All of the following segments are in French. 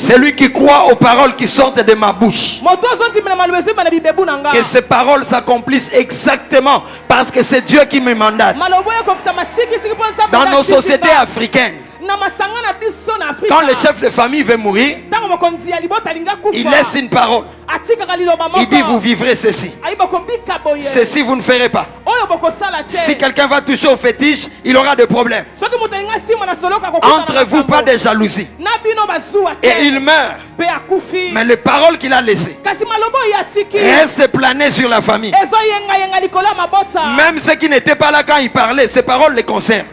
Celui qui croit aux paroles qui sortent de ma bouche, que ces paroles s'accomplissent exactement parce que c'est Dieu qui me mandate. Dans nos sociétés africaines, quand le chef de famille veut mourir, il laisse une parole. Il dit vous vivrez ceci. Ceci vous ne ferez pas. Si quelqu'un va toucher au fétiche, il aura des problèmes. Entre vous, pas de jalousie. Et il meurt. Mais les paroles qu'il a laissées restent planées sur la famille. Même ceux qui n'étaient pas là quand il parlait, ces paroles les concernent.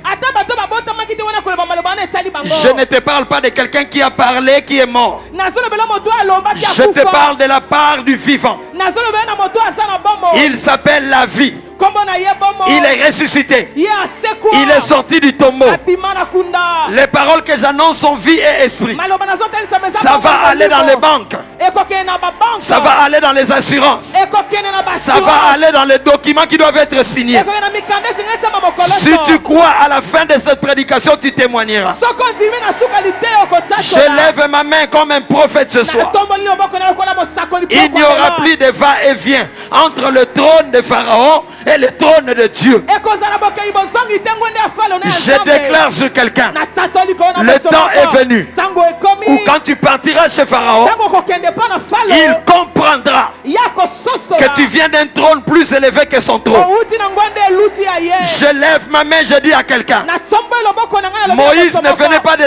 Je ne te parle pas de quelqu'un qui a parlé, qui est mort. Je te parle de la part du vivant. Il s'appelle la vie. Il est ressuscité. Il est sorti du tombeau. Les paroles que j'annonce sont vie et esprit. Ça va aller dans les banques. Ça va aller dans les assurances. Ça va aller dans les documents qui doivent être signés. Si tu crois à la fin de cette prédication, tu témoigneras. Je lève ma main comme un prophète ce soir. Il n'y aura plus de va-et-vient entre le trône de Pharaon et le trône de Dieu. Je déclare sur quelqu'un, le temps est venu où quand tu partiras chez Pharaon, il comprendra que tu viens d'un trône plus élevé que son trône. Je lève ma main, je dis à quelqu'un, Moïse ne venait pas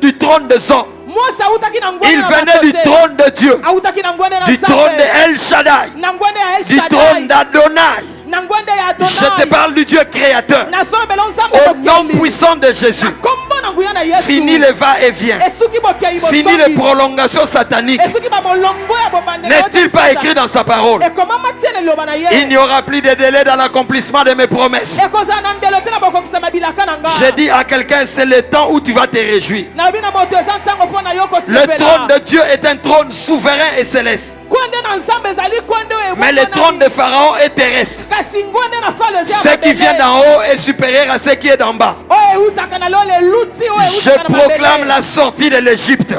du trône de Zon. Il venait du trône de Dieu, du trône de El Shaddai, du trône d'Adonai. Je te parle du Dieu créateur. Au nom puissant de Jésus, fini le va-et-vient, fini les prolongations sataniques. N'est-il pas écrit dans sa parole? Il n'y aura plus de délai dans l'accomplissement de mes promesses. Je dis à quelqu'un, c'est le temps où tu vas te réjouir. Le trône de Dieu est un trône souverain et céleste. Mais le trône de Pharaon est terrestre. Ce qui vient d'en haut est supérieur à ce qui est d'en bas. Je proclame la sortie de l'Égypte.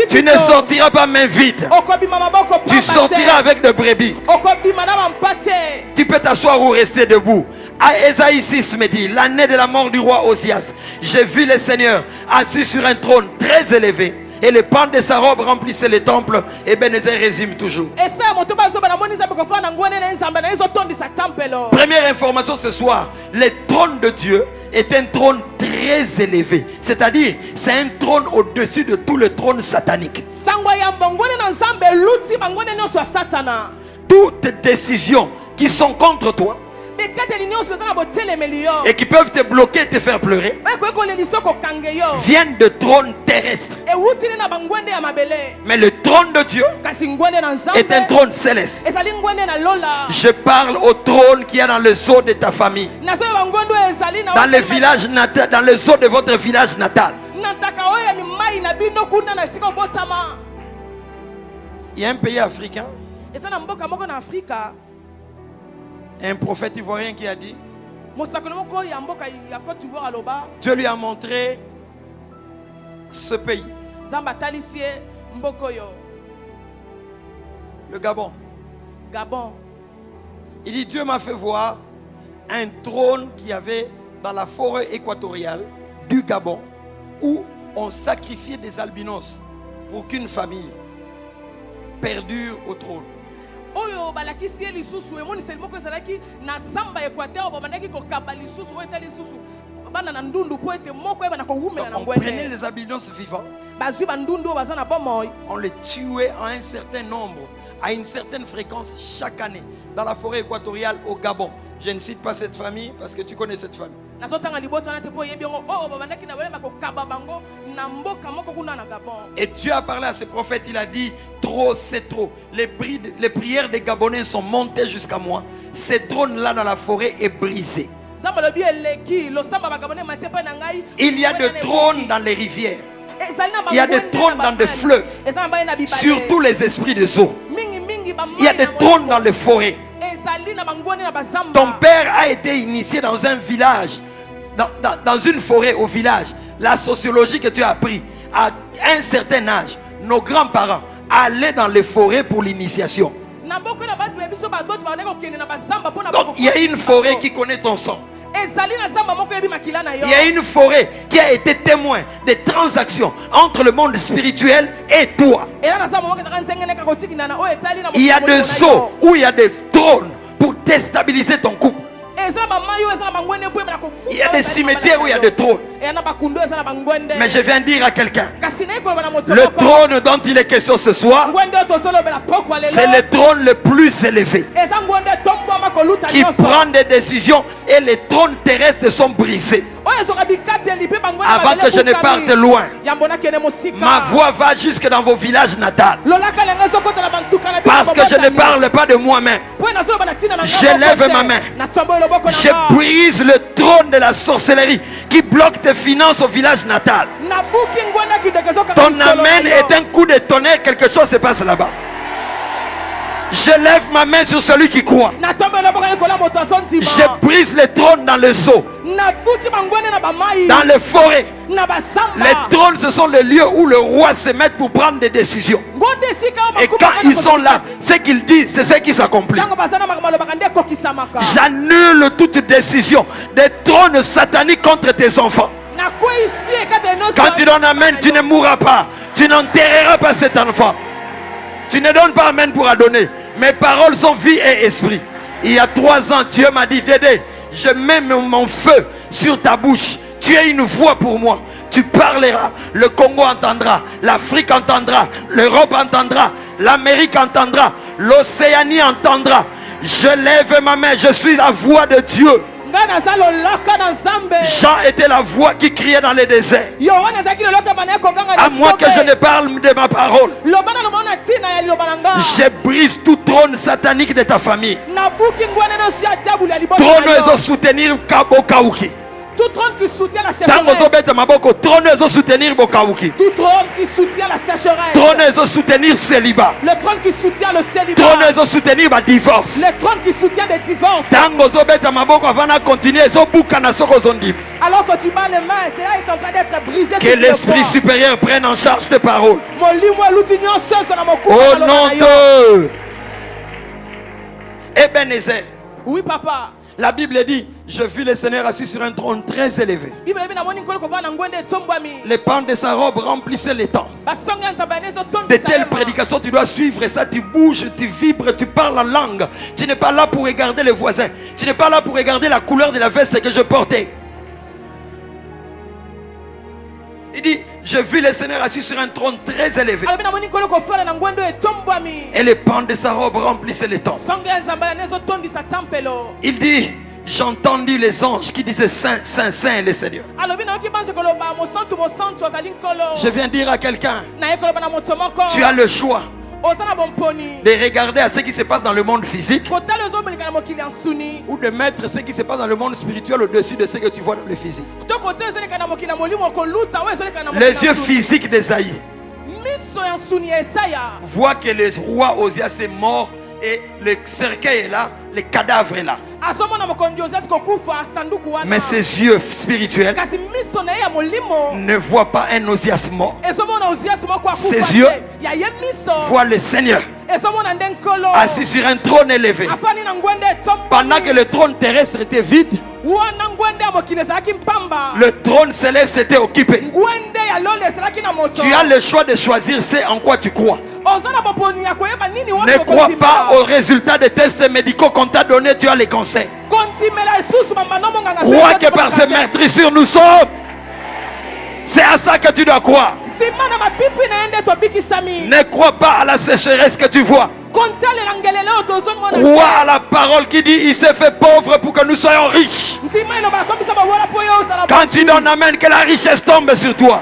Tu ne sortiras pas main vide. Tu sortiras avec de brebis. Tu peux t'asseoir ou rester debout. Ésaïe 6 me dit, l'année de la mort du roi Osias, j'ai vu le Seigneur assis sur un trône très élevé. Et les pans de sa robe remplissaient les temples. Et Ebenezer résume toujours. Première information ce soir, le trône de Dieu est un trône très élevé. C'est-à-dire, c'est un trône au-dessus de tout le trône satanique. Toutes décisions qui sont contre toi et qui peuvent te bloquer et te faire pleurer viennent de trônes terrestres. Mais le trône de Dieu est un trône céleste. Je parle au trône qui est dans le zoo de ta famille, dans le village natal, dans le zoo de votre village natal. Il y a un pays africain, un prophète ivoirien qui a dit, Dieu lui a montré ce pays, le Gabon. Il dit, Dieu m'a fait voir un trône qu'il y avait dans la forêt équatoriale du Gabon, où on sacrifiait des albinos pour qu'une famille perdure au trône. On prenait les albinos vivants, on les tuait à un certain nombre, à une certaine fréquence chaque année dans la forêt équatoriale au Gabon. Je ne cite pas cette famille parce que tu connais cette famille. Et Dieu a parlé à ses prophètes, il a dit, trop c'est trop. Les prières des Gabonais sont montées jusqu'à moi. Ce trône-là dans la forêt est brisé. Il y a des trônes dans les rivières. Il y a des trônes dans des fleuves. Sur tous les esprits des eaux. Il y a des trônes dans les forêts. Ton père a été initié dans un village, dans une forêt au village. La sociologie que tu as appris a à un certain âge, nos grands-parents allaient dans les forêts pour l'initiation. Donc il y a une forêt qui connaît ton sang. Il y a une forêt qui a été témoin des transactions entre le monde spirituel et toi. Il y a des sceaux où il y a des trônes pour déstabiliser ton couple. Il y a des cimetières où il y a des trônes. Mais je viens dire à quelqu'un, le trône dont il est question ce soir, c'est le trône le plus élevé qui prend des décisions, et les trônes terrestres sont brisés. Avant que je ne parte loin, ma voix va jusque dans vos villages natals. Parce que je ne parle pas de moi-même. Je lève ma main. Je brise le trône de la sorcellerie qui bloque tes finances au village natal. Ton amen est un coup de tonnerre, quelque chose se passe là-bas. Je lève ma main sur celui qui croit. Je brise les trônes dans le seau, dans les forêts. Les trônes, ce sont les lieux où le roi se met pour prendre des décisions. Et quand ils sont là, ce qu'ils disent, c'est ce qui s'accomplit. J'annule toute décision des trônes sataniques contre tes enfants. Quand tu donnes amen, tu ne mourras pas. Tu n'enterreras pas cet enfant. Tu ne donnes pas amen pour adonner. Mes paroles sont vie et esprit. Il y a 3 ans, Dieu m'a dit, Dédé, je mets mon feu sur ta bouche. Tu es une voix pour moi. Tu parleras. Le Congo entendra. L'Afrique entendra. L'Europe entendra. L'Amérique entendra. L'Océanie entendra. Je lève ma main. Je suis la voix de Dieu. Jean était la voix qui criait dans les déserts. À moins que je ne parle de ma parole, je brise tout trône satanique de ta famille. Trône de soutenir Kabokauki. Tout trône qui soutient la sécheresse. Trône de soutenir Bokauki. Tout trône qui soutient la sécheresse. Trône de soutenir célibat. Le trône qui soutient le célibat. Trône de soutenir ma divorce. Le trône qui soutient des divorces. Alors que tu bats les mains, cela est en train d'être brisé. Que l'esprit supérieur prenne en charge tes paroles. Au nom de Ebenezer. Oui, papa. La Bible dit, je vis le Seigneur assis sur un trône très élevé. Les pans de sa robe remplissaient les temps. De telles prédications, tu dois suivre ça. Tu bouges, tu vibres, tu parles en langue. Tu n'es pas là pour regarder les voisins. Tu n'es pas là pour regarder la couleur de la veste que je portais. Il dit, je vis le Seigneur assis sur un trône très élevé. Et les pans de sa robe remplissaient les temps. Il dit, j'entendis les anges qui disaient Saint, Saint, Saint est le Seigneur. Je viens dire à quelqu'un, tu as le choix de regarder à ce qui se passe dans le monde physique ou de mettre ce qui se passe dans le monde spirituel au-dessus de ce que tu vois dans le physique. Les yeux physiques d'Esaïe voient que le roi Osias est mort et le cercueil est là, le cadavre est là. Mais ses yeux spirituels ne voient pas un Osias mort. Ses yeux voient le Seigneur assis sur un trône élevé. Pendant que le trône terrestre était vide, le trône céleste était occupé. Tu as le choix de choisir ce en quoi tu crois. Ne crois pas aux résultats des tests médicaux qu'on t'a donné, tu as les conseils. Crois que par ces meurtrissures nous sommes. C'est à ça que tu dois croire. Ne crois pas à la sécheresse que tu vois. Crois à la parole qui dit il s'est fait pauvre pour que nous soyons riches. Quand tu donnes amen, que la richesse tombe sur toi.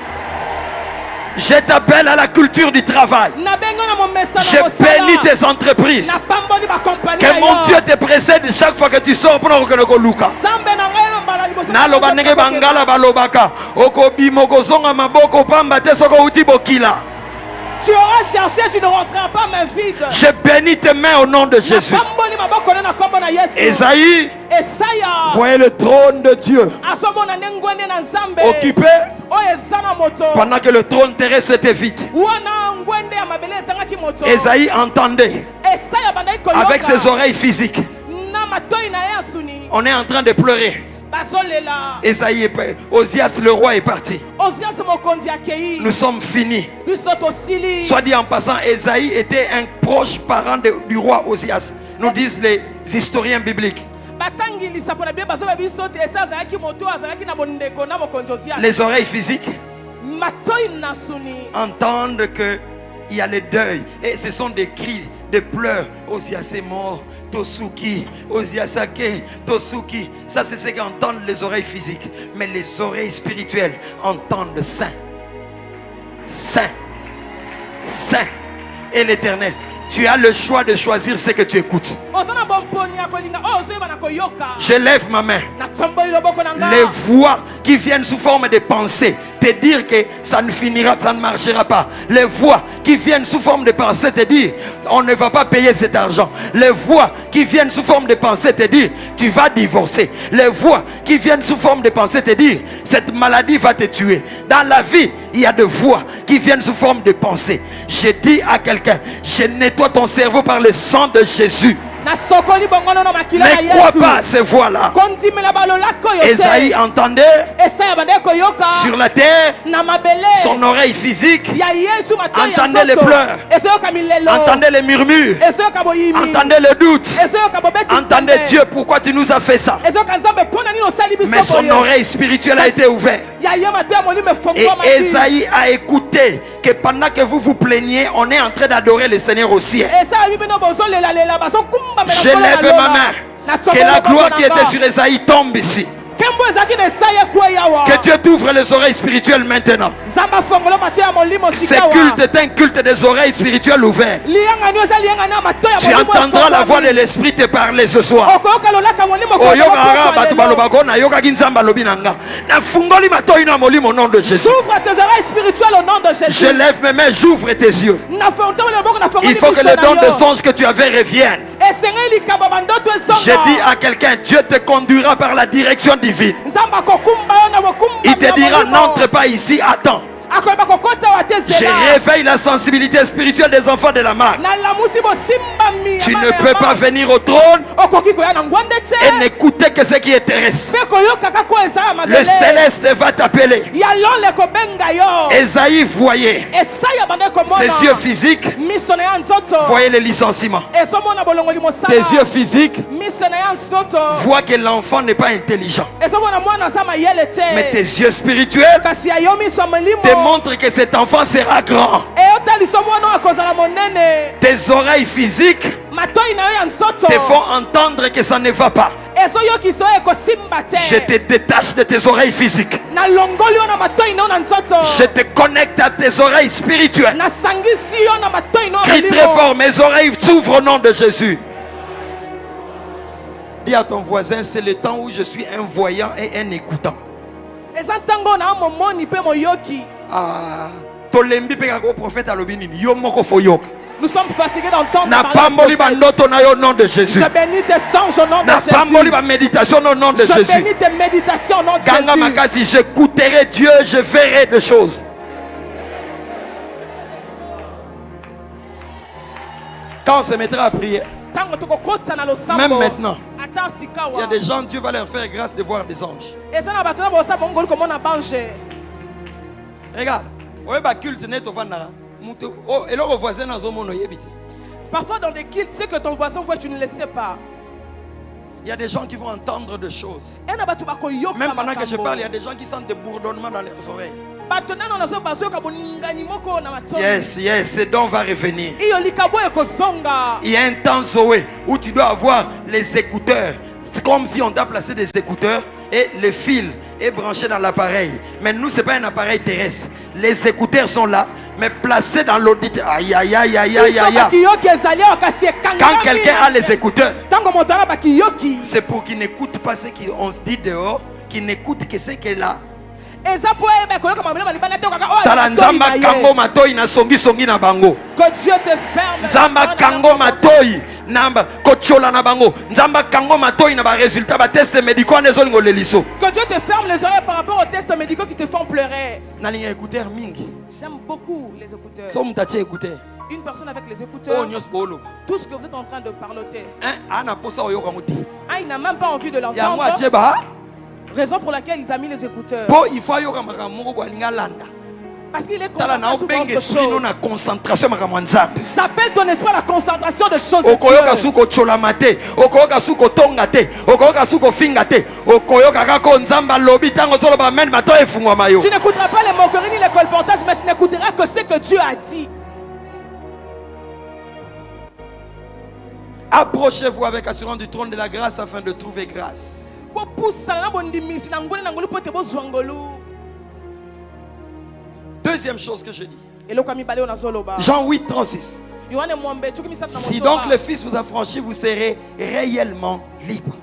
Je t'appelle à la culture du travail. Je bénis tes entreprises. Que mon Dieu te précède chaque fois que tu sors pour nous reconnaître Luka. Tu auras cherché, tu ne rentreras pas main vide. Je bénis tes mains au nom de Jésus. Esaïe voyait le trône de Dieu occupé pendant que le trône terrestre était vide. Esaïe entendait avec ses oreilles physiques. On est en train de pleurer. Esaïe, Osias le roi est parti. Nous sommes finis. Soit dit en passant, Esaïe était un proche parent du roi Osias, nous disent les historiens bibliques. Les oreilles physiques entendent qu'il y a le deuil et ce sont des cris, des pleurs. Osias est mort, Tosuki, Osiasake, Tosuki. Ça c'est ce qu'entendent les oreilles physiques. Mais les oreilles spirituelles entendent Saint, Saint, Saint et l'Éternel. Tu as le choix de choisir ce que tu écoutes. Je lève ma main. Les voix qui viennent sous forme de pensées te dire que ça ne finira, ça ne marchera pas. Les voix qui viennent sous forme de pensées te dire on ne va pas payer cet argent. Les voix qui viennent sous forme de pensées te dire tu vas divorcer. Les voix qui viennent sous forme de pensées te dire cette maladie va te tuer. Dans la vie, il y a des voix qui viennent sous forme de pensées. Je dis à quelqu'un, je nettoie ton cerveau par le sang de Jésus. Ne crois pas à ces voix-là. Esaïe entendait sur la terre, son oreille physique entendait les pleurs, entendait les murmures, entendait le doute, entendait Dieu, pourquoi tu nous as fait ça? Mais son oreille spirituelle a été ouverte. Et Esaïe a écouté que pendant que vous vous plaignez, on est en train d'adorer le Seigneur au ciel. Je lève ma main. Que la gloire qui était sur Esaïe tombe ici. Que Dieu t'ouvre les oreilles spirituelles maintenant. Ce culte est un culte des oreilles spirituelles ouvertes. Tu entendras la voix de l'Esprit te parler ce soir. Au nom de Jésus. Ouvre tes oreilles spirituelles au nom de Jésus. Je lève mes mains, j'ouvre tes yeux. Il faut que le don de songe que tu avais revienne. Je dis à quelqu'un, Dieu te conduira par la direction divine. Il te dira, n'entre pas ici, attends. Je réveille la sensibilité spirituelle des enfants de la marque. Tu ne peux pas venir au trône et n'écouter que ce qui est terrestre. Le céleste va t'appeler. Esaïe voyait ses yeux physiques, voyait le licenciement. Tes yeux physiques voient que l'enfant n'est pas intelligent. Mais tes yeux spirituels te montrent que cet enfant sera grand. Tes oreilles physiques te font entendre que ça ne va pas. Je te détache de tes oreilles physiques. Je te connecte à tes oreilles spirituelles. Crie très fort, mes oreilles s'ouvrent au nom de Jésus. Dis à ton voisin, c'est le temps où je suis un voyant et un écoutant. Nous sommes fatigués d'entendre au nom de Jésus. Je bénis tes songes au nom de Jésus. Méditation au nom de Jésus. Je bénis tes méditations au nom de Jésus. J'écouterai Dieu, je verrai des choses. Quand on se mettra à prier, même maintenant, il y a des gens, Dieu va leur faire grâce de voir des anges. Regarde, parfois dans des cultes, c'est que ton voisin voit, tu ne le sais pas. Il y a des gens qui vont entendre des choses. Même pendant que je parle, il y a des gens qui sentent des bourdonnements dans leurs oreilles. Yes, ce don va revenir. Il y a un temps, Zoé, où tu dois avoir les écouteurs. C'est comme si on t'a placé des écouteurs et le fil est branché dans l'appareil. Mais nous, ce n'est pas un appareil terrestre. Les écouteurs sont là, mais placés dans l'auditeur. Aïe, aïe, aïe, aïe, aïe, aïe. Quand quelqu'un a les écouteurs, c'est pour qu'il n'écoute pas ce qu'on se dit dehors, qu'il n'écoute que ce qu'il a. Talanzamba kango matoi na songi songi na bango. Que Dieu te ferme. Nzamba kango matoi namba kochola na bango. Nzamba kango matoi na ba résultat ba test médicaux na zolingo leliso. Que Dieu te ferme les oreilles par rapport aux tests médicaux qui te font pleurer. Na ligne écouteur mingi. J'aime beaucoup les écouteurs. So mutache écouteur. Une personne avec les écouteurs. Oh, tout ce que vous êtes en train de parloter. Il n'a même pas envie de l'entendre. Raison pour laquelle il a mis les écouteurs. Parce qu'il est concentré sur autre chose. J'appelle ton esprit à la concentration de choses de Dieu. Tu n'écouteras pas les moqueries ni les colportages, mais tu n'écouteras que ce que Dieu a dit. Approchez-vous avec assurance du trône de la grâce afin de trouver grâce. Deuxième chose que je dis. Jean 8, 36. Si donc le Fils vous a franchi, vous serez réellement libre.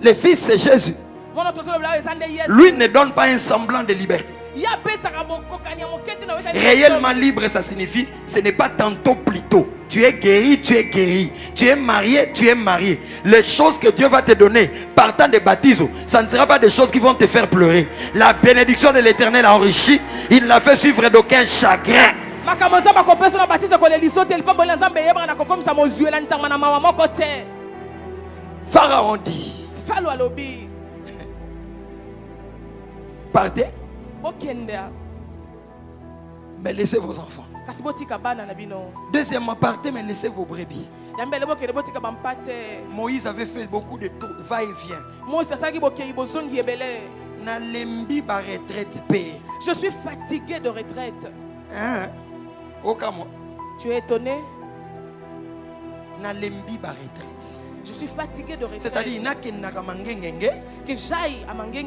Le Fils, c'est Jésus. Lui ne donne pas un semblant de liberté. Réellement libre, ça signifie, ce n'est pas tantôt plutôt. Tu es guéri, tu es guéri. Tu es marié, tu es marié. Les choses que Dieu va te donner partant des baptêmes, ça ne sera pas des choses qui vont te faire pleurer. La bénédiction de l'Éternel a enrichi. Il n'a fait suivre d'aucun chagrin. Pharaon dit: partez, mais laissez vos enfants. Deuxièmement, partez, mais laissez vos brebis. Moïse avait fait beaucoup de tours, de va-et-vient. Je suis fatigué de retraite. Hein? Tu es étonné? Je suis fatigué de retraite. C'est-à-dire que j'aille à Mangenge,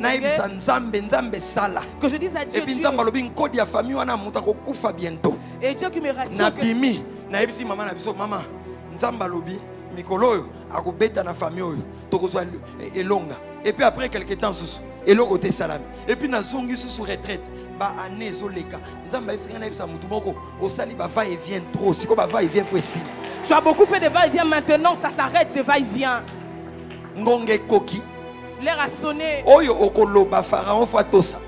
que je dise à Dieu, et Dieu qui me rassure et puis après quelques temps et le côté salam et puis na zongi sous retraite ba année zoleka nzamba ibisanga na ibisa mutu moko osali ba va et vient trop siko ba va et vient facile. Tu as beaucoup fait de va et vient, maintenant ça s'arrête, ce va et vient. Ngonge koki l'air a sonné. Oyo okoloba Pharaon fatosa.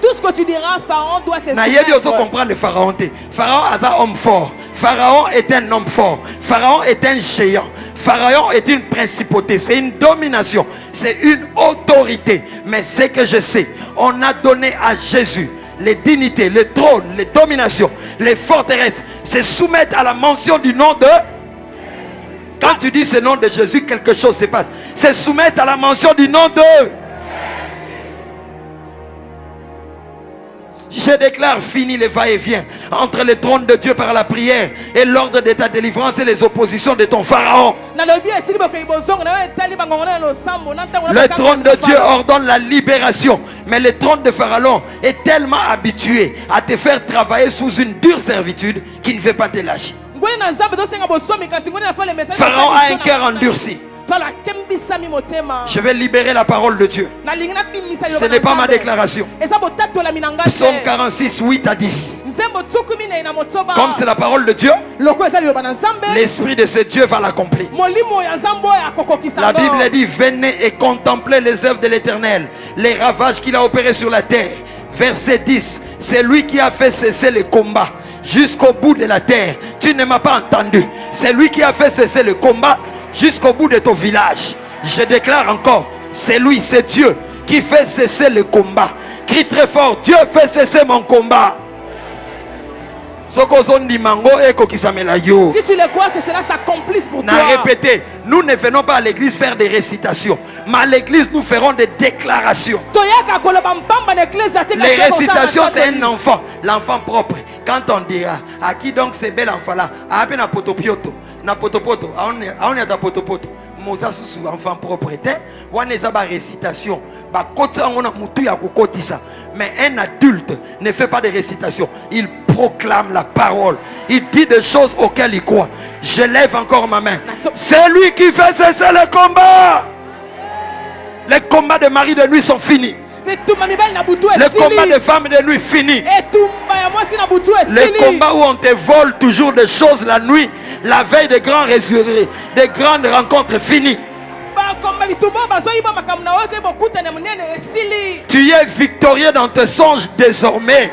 Tout ce que tu diras, Pharaon doit te soumettre. Il faut comprendre le Pharaon. Pharaon est un homme fort. Pharaon est un homme fort. Pharaon est un géant. Pharaon est une principauté. C'est une domination. C'est une autorité. Mais ce que je sais, on a donné à Jésus les dignités, les trônes, les dominations, les forteresses. C'est soumettre à la mention du nom de... Quand tu dis ce nom de Jésus, quelque chose se passe. C'est soumettre à la mention du nom de... Je déclare fini le va-et-vient entre le trône de Dieu par la prière et l'ordre de ta délivrance et les oppositions de ton Pharaon. Le trône de Dieu ordonne la libération, mais le trône de Pharaon est tellement habitué à te faire travailler sous une dure servitude qu'il ne veut pas te lâcher. Pharaon a un cœur endurci. Je vais libérer la parole de Dieu. Ce n'est pas ma déclaration. Psaume 46, 8 à 10. Comme c'est la parole de Dieu, l'esprit de ce Dieu va l'accomplir. La Bible dit: venez et contemplez les œuvres de l'Éternel, les ravages qu'il a opérés sur la terre. Verset 10. C'est lui qui a fait cesser le combat jusqu'au bout de la terre. Tu ne m'as pas entendu. C'est lui qui a fait cesser le combat jusqu'au bout de ton village. Je déclare encore, c'est lui, c'est Dieu qui fait cesser le combat. Crie très fort: Dieu fait cesser mon combat. Si tu le crois, que cela s'accomplisse pour toi. Répétez, nous ne venons pas à l'église faire des récitations, mais à l'église nous ferons des déclarations. Les récitations, c'est un enfant, l'enfant propre. Quand on dira à qui donc ce bel enfant là, à peine à potopioto, na potopoto, on est à potopoto, moza sous enfant propre. On est à la récitation. Mais un adulte ne fait pas de récitation. Il proclame la parole. Il dit des choses auxquelles il croit. Je lève encore ma main. C'est lui qui fait cesser le combat. Les combats de mari de nuit sont finis. Les combats de femmes de nuit finis. Les combats où on te vole toujours des choses la nuit, la veille des grands résultats, des grandes rencontres finies. Tu es victorieux dans tes songes désormais.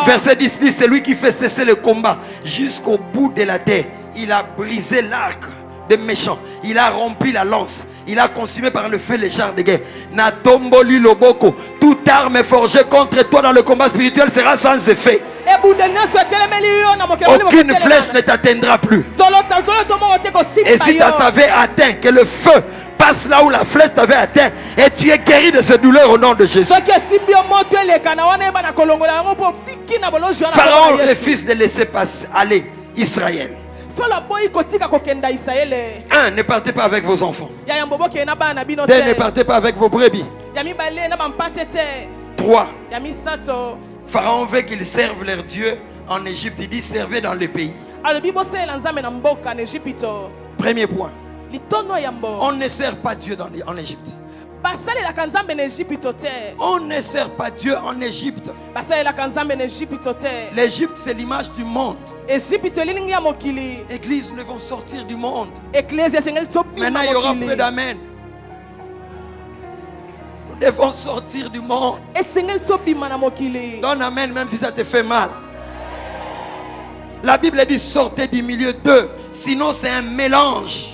Verset 10 dit, c'est lui qui fait cesser le combat jusqu'au bout de la terre. Il a brisé l'arc des méchants. Il a rompu la lance. Il a consumé par le feu les chars de guerre. Natomboli loboko. Toute arme forgée contre toi dans le combat spirituel sera sans effet. Aucune flèche ne t'atteindra plus. Et si tu t'avais atteint, que le feu passe là où la flèche t'avait atteint et tu es guéri de cette douleur au nom de Jésus. Pharaon refuse de laisser passer aller Israël. 1. Ne partez pas avec vos enfants. 2. Ne partez pas avec vos brebis. 3. Pharaon veut qu'ils servent leur Dieu en Égypte. Il dit servez dans le pays. Premier point. On ne sert pas Dieu en Égypte. On ne sert pas Dieu en Égypte. L'Égypte, c'est l'image du monde. Église, nous devons sortir du monde. Maintenant, il y aura peu d'amen. Nous devons sortir du monde. Donne amen, même si ça te fait mal. La Bible dit sortez du milieu d'eux. Sinon, c'est un mélange.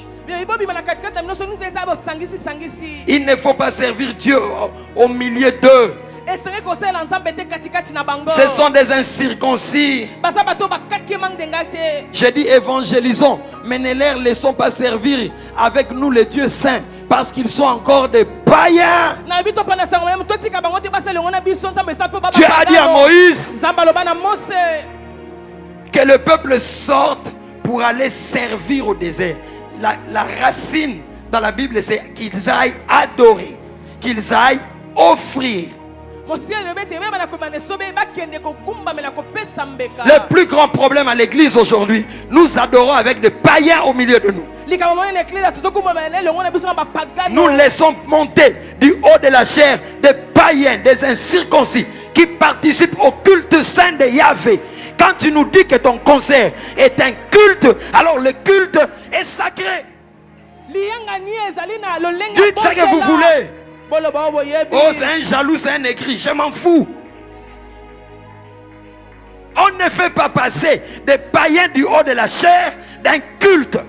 Il ne faut pas servir Dieu au milieu d'eux. Ce sont des incirconcis. J'ai dit évangélisons, mais ne leur laissons pas servir avec nous les dieux saints, parce qu'ils sont encore des païens. Dieu a dit à Moïse que le peuple sorte pour aller servir au désert. La racine dans la Bible, c'est qu'ils aillent adorer, qu'ils aillent offrir. Le plus grand problème à l'église aujourd'hui, nous adorons avec des païens au milieu de nous. Nous laissons monter du haut de la chair des païens, des incirconcis qui participent au culte saint de Yahvé. Quand tu nous dis que ton concert est un culte, alors le culte est sacré. Dites ce que vous voulez. Oh, c'est un jaloux, c'est un aigri, je m'en fous. On ne fait pas passer des païens du haut de la chair d'un culte.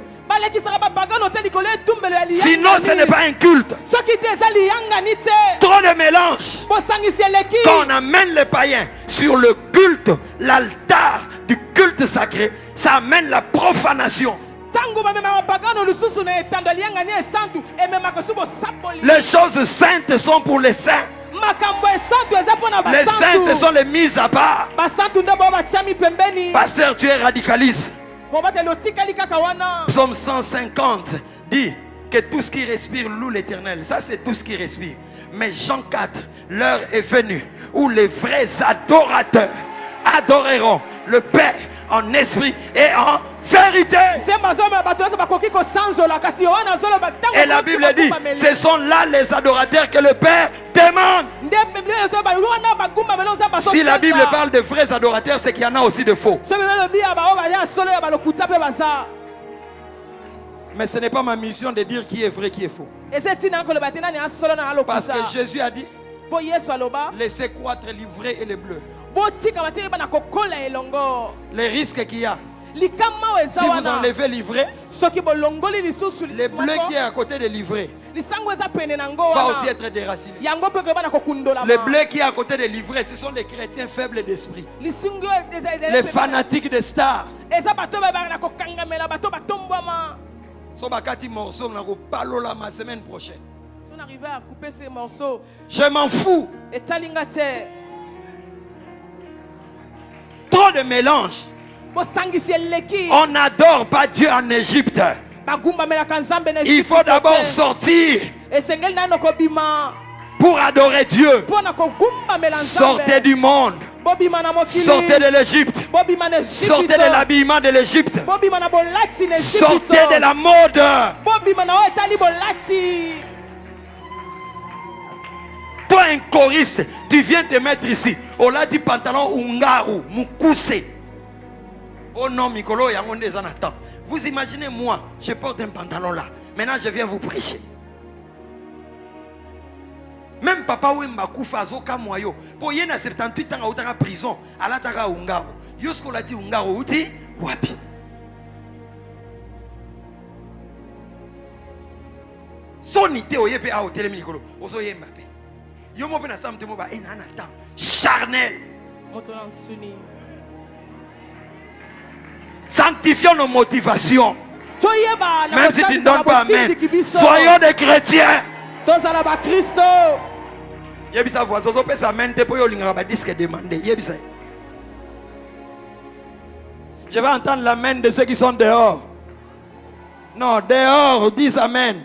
Sinon, ce n'est pas un culte. Trop de mélange. Quand on amène les païens sur le culte, l'altar du culte sacré, ça amène la profanation. Les choses saintes sont pour les saints. Les saints, ce sont les mises à part. Pasteur, tu es radicaliste. Psaume 150 dit que tout ce qui respire loue l'Éternel. Ça, c'est tout ce qui respire. Mais Jean 4, l'heure est venue où les vrais adorateurs adoreront le Père en esprit et en vérité. Et la Bible dit, ce sont là les adorateurs que le Père demande. Si la Bible parle de vrais adorateurs, c'est qu'il y en a aussi de faux. Mais ce n'est pas ma mission de dire qui est vrai, qui est faux. Parce que Jésus a dit, laissez croître l'ivraie et le bleu. Les risques qu'il y a, si vous enlevez l'ivraie, le bleu qui est à côté de l'ivraie va aussi être déraciné. Le bleu qui est à côté de l'ivraie, ce sont les chrétiens faibles d'esprit, les fanatiques des stars. La semaine prochaine. Je m'en fous. Trop de mélange. On n'adore pas Dieu en Égypte. Il faut d'abord sortir pour adorer Dieu. Sortez du monde. Sortez de l'Égypte. Sortez de l'habillement de l'Égypte. Sortez de la mode. Toi, un choriste, tu viens te mettre ici. On l'a dit pantalon ungaru, mukuse. Oh non, Mikolo, il y a un des temps. Vous imaginez, moi, je porte un pantalon là. Maintenant, je viens vous prêcher. Même papa Wemba Koufa Zoka Moyo, pour y a 78 ans à prison, à la Taga Ungaro. Yosko l'a dit Ungaro, Uti, Wapi. Sonité au Yépe à Hôtel Mikolo, Ozo Yembape. Yomo Bena Sam Temoba, Enanata, charnel. Sanctifions nos motivations. Même si tu ne donnes pas amen, soyons des chrétiens. Yebisa voisin, on peut s'amener pour y disque demander. Yebisa. Je vais entendre l'amen de ceux qui sont dehors. Non, dehors, dis amen.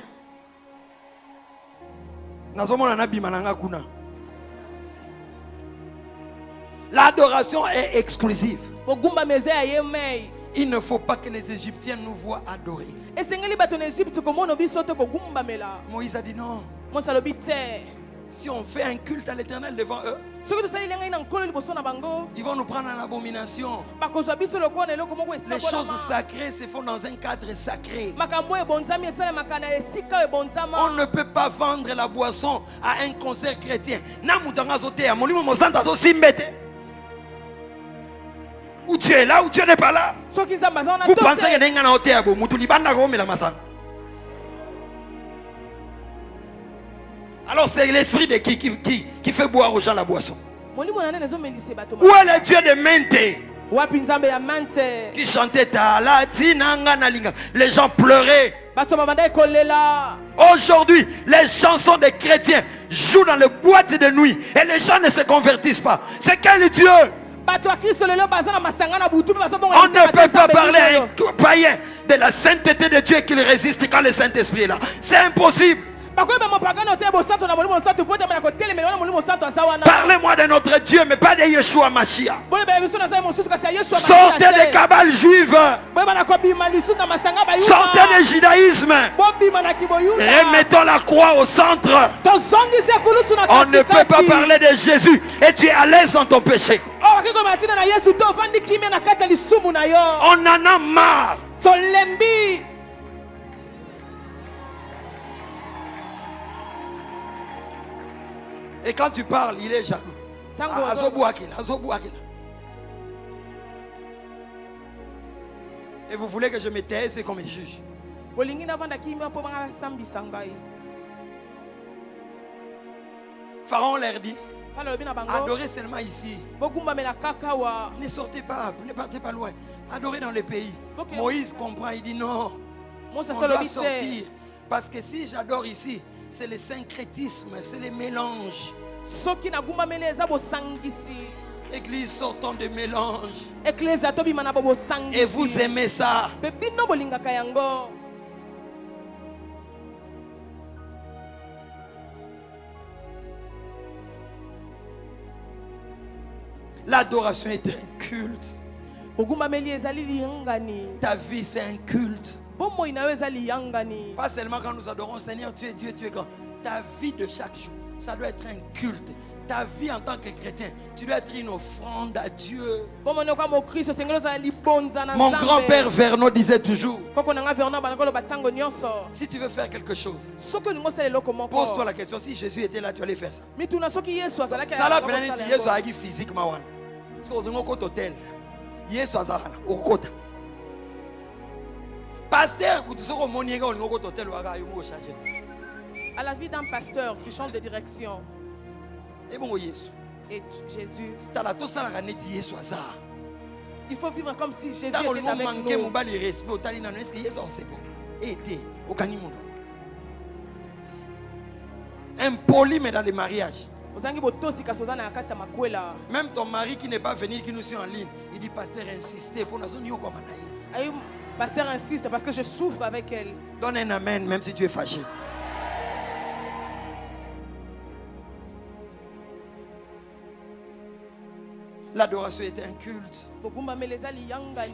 L'adoration est exclusive. Il ne faut pas que les Égyptiens nous voient adorer. Moïse a dit non. Si on fait un culte à l'Éternel devant eux, ils vont nous prendre en abomination. Les choses sacrées se font dans un cadre sacré. On ne peut pas vendre la boisson à un concert chrétien. Ou tu es là ou tu n'es pas là. Vous pensez que les gens sont alors c'est l'esprit de qui fait boire aux gens la boisson. Où est le Dieu de Mente qui chantait ta les gens pleuraient. Aujourd'hui, les chansons des chrétiens jouent dans les boîtes de nuit et les gens ne se convertissent pas. C'est quel Dieu? On ne peut pas parler à un païen de la sainteté de Dieu qu'il résiste quand le Saint-Esprit est là. C'est impossible. Parlez-moi de notre Dieu, mais pas de Yeshua Mashiach. Sortez des cabales juives. Sortez du judaïsme. Remettons la croix au centre. On ne peut pas parler de Jésus et tu es à l'aise dans ton péché. On en a marre. Et quand tu parles, il est jaloux. Et vous voulez que je me taise comme un juge. Pharaon leur dit, adorez seulement ici. Ne sortez pas, ne partez pas loin. Adorez dans les pays. Moïse comprend, il dit non. On doit sortir. Parce que si j'adore ici, c'est le syncrétisme, c'est le mélange. Église, sortons de mélange. Et vous aimez ça. L'adoration est un culte. Ta vie, c'est un culte. Pas seulement quand nous adorons Seigneur, tu es Dieu, tu es grand. Ta vie de chaque jour, ça doit être un culte. Ta vie en tant que chrétien, tu dois être une offrande à Dieu. Mon grand-père Vernon disait toujours, si tu veux faire quelque chose, pose-toi la question, si Jésus était là, tu allais faire ça. Ça l'a pris Jésus a dit physiquement. Parce qu'on a un hôtel. Jésus a dit pasteur, à la vie d'un pasteur, tu changes de direction. Et Jésus, il faut vivre comme si Jésus était avec nous. Impoli, mais dans les mariages. Même ton mari qui n'est pas venu, qui nous suit en ligne, il dit pasteur, insistez pour nous. Pasteur insiste parce que je souffre avec elle. Donne un amen même si tu es fâché. L'adoration est un culte.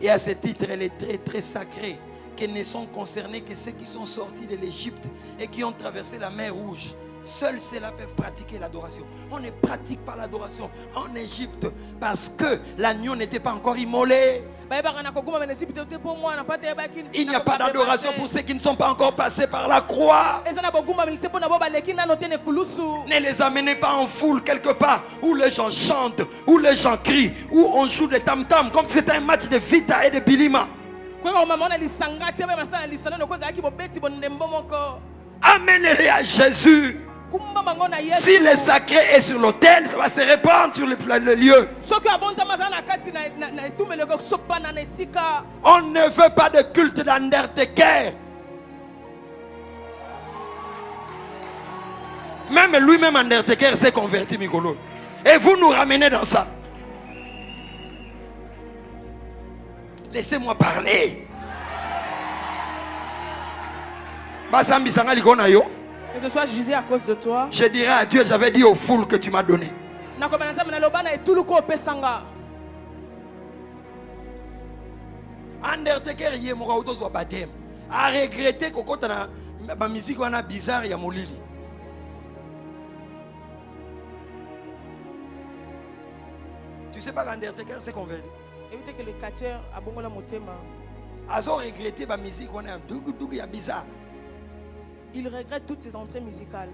Et à ce titre, elle est très très sacrée. Que ne sont concernés que ceux qui sont sortis de l'Égypte et qui ont traversé la mer Rouge. Seuls ceux-là peuvent pratiquer l'adoration. On ne pratique pas l'adoration en Égypte parce que l'agneau n'était pas encore immolé. Il n'y a pas d'adoration pour ceux qui ne sont pas encore passés par la croix. Ne les amenez pas en foule quelque part où les gens chantent, où les gens crient, où on joue des tam-tams comme si c'était un match de Vita et de Bilima. Amenez-les à Jésus. Si le sacré est sur l'autel, ça va se répandre sur le lieu. On ne veut pas de culte d'Undertaker. Même lui-même, Undertaker, s'est converti, Mikolo. Et vous nous ramenez dans ça. Laissez-moi parler. Que ce soit Jésus à cause de toi. Je dirais à Dieu, j'avais dit aux foules que tu m'as donné. Undertaker yé moka utozo baptême. A regretter kokota na ba musique wana bizarre ya molili. Tu sais pas qu'Undertaker s'est converti. Évitez que le catcheur a bongo la motema. Azo regretter ba musique wana dugu ya bizarre. Il regrette toutes ses entrées musicales.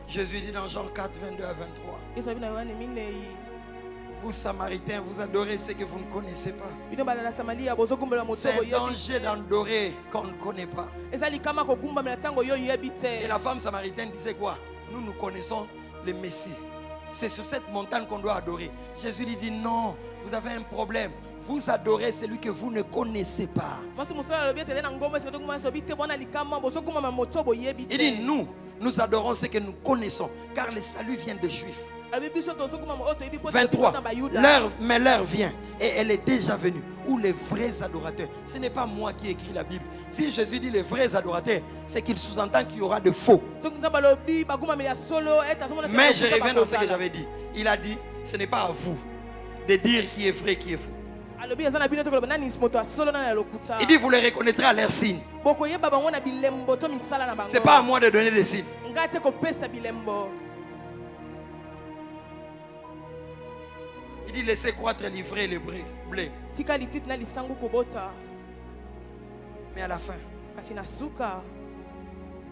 Jésus dit dans Jean 4, 22 à 23. Vous, Samaritains, vous adorez ce que vous ne connaissez pas. C'est un danger d'adorer qu'on ne connaît pas. Et la femme samaritaine disait quoi? Nous connaissons le Messie. C'est sur cette montagne qu'on doit adorer. Jésus lui dit non, vous avez un problème. Vous adorez celui que vous ne connaissez pas. Il dit nous adorons ce que nous connaissons, car le salut vient des Juifs. 23. Mais l'heure vient, et elle est déjà venue, où les vrais adorateurs, ce n'est pas moi qui écris la Bible. Si Jésus dit les vrais adorateurs, c'est qu'il sous-entend qu'il y aura de faux. Mais je reviens dans ce que j'avais dit. Il a dit, ce n'est pas à vous de dire qui est vrai, qui est faux. Il dit, vous les reconnaîtrez à leurs signes. Ce n'est pas à moi de donner des signes. Il dit, laissez croître l'ivraie et le blé. Mais à la fin,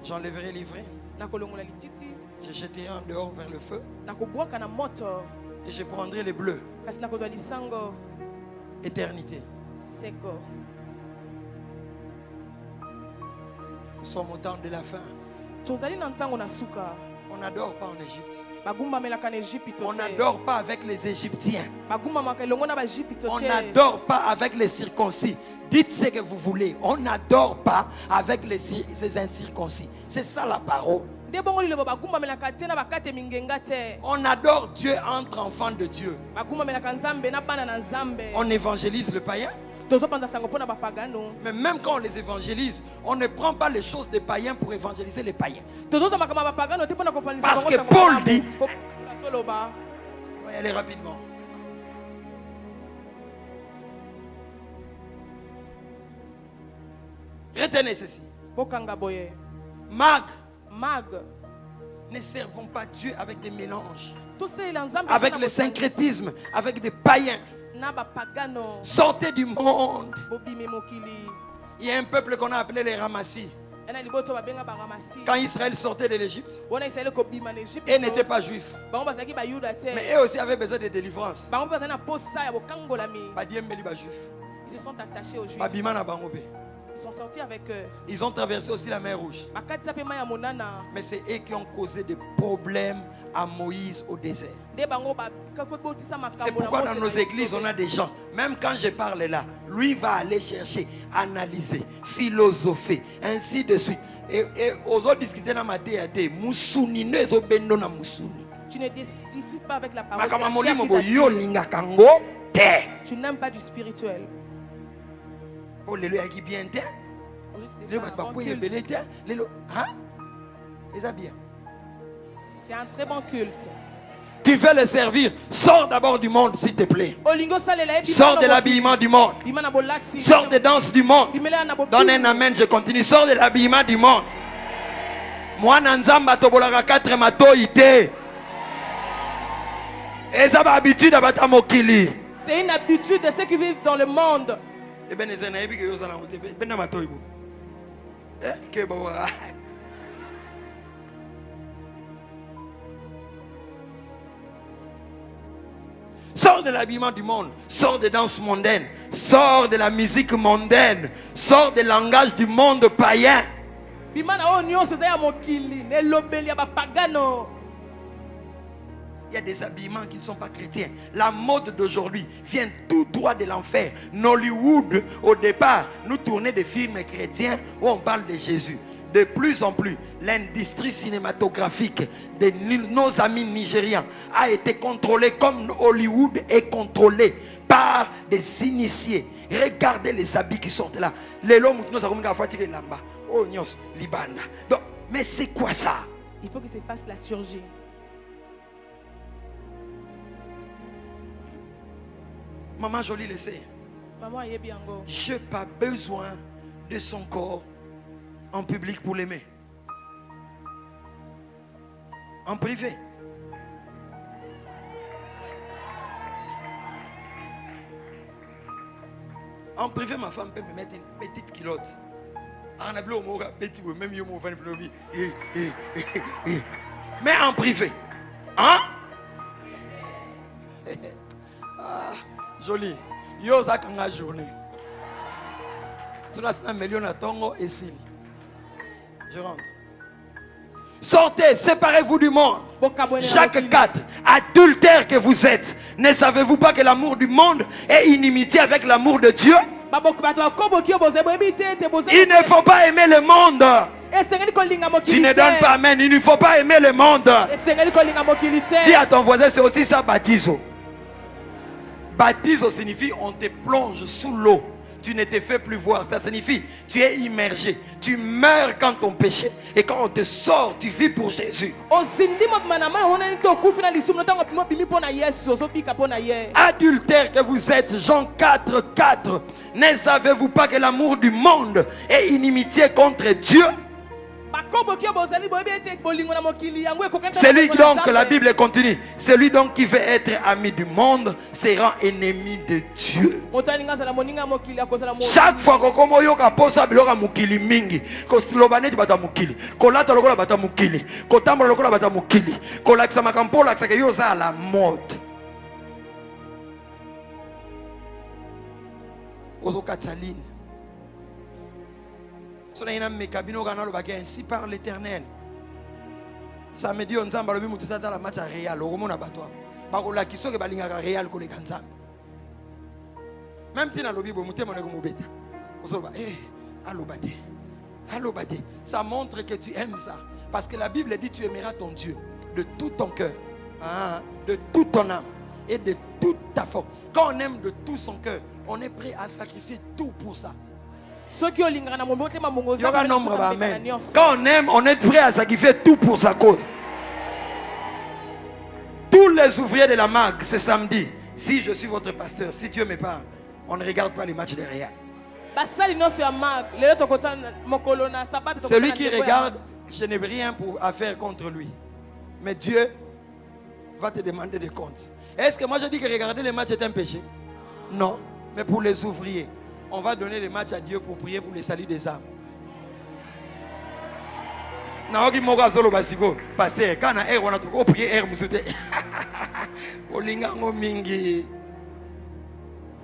j'enlèverai l'ivraie. Je jeterai en dehors vers le feu. Et je prendrai le bleu. Éternité. Nous sommes au temps de la fin. On n'adore pas en Égypte. On n'adore pas avec les Égyptiens. On n'adore pas avec les circoncis. Dites ce que vous voulez. On n'adore pas avec ces incirconcis. C'est ça la parole. On adore Dieu entre enfants de Dieu. On évangélise le païen. Mais même quand on les évangélise, on ne prend pas les choses des païens pour évangéliser les païens. Parce que Paul dit, on va y aller rapidement. Retenez ceci. Mag. Ne servons pas Dieu avec des mélanges, avec le syncrétisme, avec des païens. Sortez du monde. Il y a un peuple qu'on a appelé les Ramassis. Quand Israël sortait de l'Égypte, ils n'étaient pas juifs. Mais eux aussi avaient besoin de délivrance. Ils se sont attachés aux juifs. Ils sont sortis avec eux. Ils ont traversé aussi la mer Rouge. Mais c'est eux qui ont causé des problèmes à Moïse au désert. C'est pourquoi dans nos églises on a des gens, même quand je parle là, lui va aller chercher, analyser, philosopher, ainsi de suite. Et aux autres discuter dans ma théâtre, tu ne discutes pas avec la parole. Tu n'aimes pas du spirituel. Oh, les lois qui bien bien. Les lois qui bien. Les lois, hein? Les bien. C'est un très bon culte. Tu veux le servir, sors d'abord du monde, s'il te plaît. Sors de l'habillement du monde. Sors des danses du monde. Donne un amen, je continue. Sors de l'habillement du monde. Moi, Nanzamba tobolaka 4 mato ite. Et ça va habitude à battre mokili. C'est une habitude de ceux qui vivent dans le monde. Sors de l'habillement du monde, sors des danses mondaines, sors de la musique mondaine, sors des langages du monde païen. Il y a des habillements qui ne sont pas chrétiens. La mode d'aujourd'hui vient tout droit de l'enfer. Nollywood, au départ, nous tournait des films chrétiens où on parle de Jésus. De plus en plus, l'industrie cinématographique de nos amis nigérians a été contrôlée comme Hollywood est contrôlé par des initiés. Regardez les habits qui sortent là. Donc, mais c'est quoi ça? Il faut que se fasse la chirurgie. Maman Jolie le sait. Je n'ai pas besoin de son corps en public pour l'aimer. En privé. En privé, ma femme peut me mettre une petite culotte. Mais en privé. Hein? Joli. Yo za kanga journée. Tu l'as un million à tongo et si. Je rentre. Sortez, séparez-vous du monde. Jacques 4, adultère que vous êtes, ne savez-vous pas que l'amour du monde est inimitié avec l'amour de Dieu? Il ne faut pas aimer le monde. Tu ne donnes pas amen. Il ne faut pas aimer le monde. Dis à ton voisin, c'est aussi ça, baptiso. Baptiso signifie on te plonge sous l'eau. Tu ne te fais plus voir. Ça signifie tu es immergé. Tu meurs quand ton péché. Et quand on te sort, tu vis pour Jésus. Adultère que vous êtes, Jean 4, 4. Ne savez-vous pas que l'amour du monde est inimitié contre Dieu? Celui donc, la Bible continue, celui donc qui veut être ami du monde sera ennemi de Dieu. Chaque fois que comme yoka posa biloka mukili mingi, ko slobaneti bata mukili, ko lata lokola bata mukili, ko tambola lokola bata mukili, ko lakisa makampo lakisa ke yoza à la mode. Ozo Kataline. Ainsi par l'Éternel. Samedi on zamba lobi mutu tata la match à Real okomona batwa bakola kisoke balingaka Real ko le kanzamba même tina lobi bo mutema neko mobeta osoba alobate ça montre que tu aimes ça parce que la Bible dit tu aimeras ton Dieu de tout ton cœur, de toute ton âme et de toute ta force. Quand on aime de tout son cœur, on est prêt à sacrifier tout pour ça. Quand on aime, on est prêt à sacrifier tout pour sa cause. Tous les ouvriers de la MAG, c'est samedi. Si je suis votre pasteur, si Dieu me parle, on ne regarde pas les matchs de Real. Celui qui regarde, je n'ai rien à faire contre lui. Mais Dieu va te demander des comptes. Est-ce que moi je dis que regarder les matchs est un péché? Non. Mais pour les ouvriers, on va donner les matchs à Dieu pour prier pour le salut des âmes. Pasteur, quand on a prié,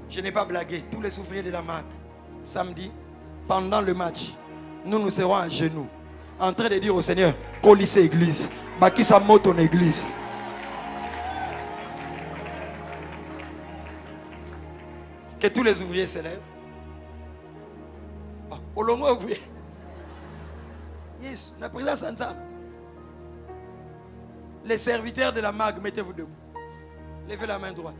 je n'ai pas blagué. Tous les ouvriers de la MAC, samedi, pendant le match, nous serons à genoux, en train de dire au Seigneur, colisse église, baki sa mot ton église. Que tous les ouvriers se lèvent. Au long ouvrier. Yes, la présence ensemble. Les serviteurs de la MAG, mettez-vous debout. Levez la main droite.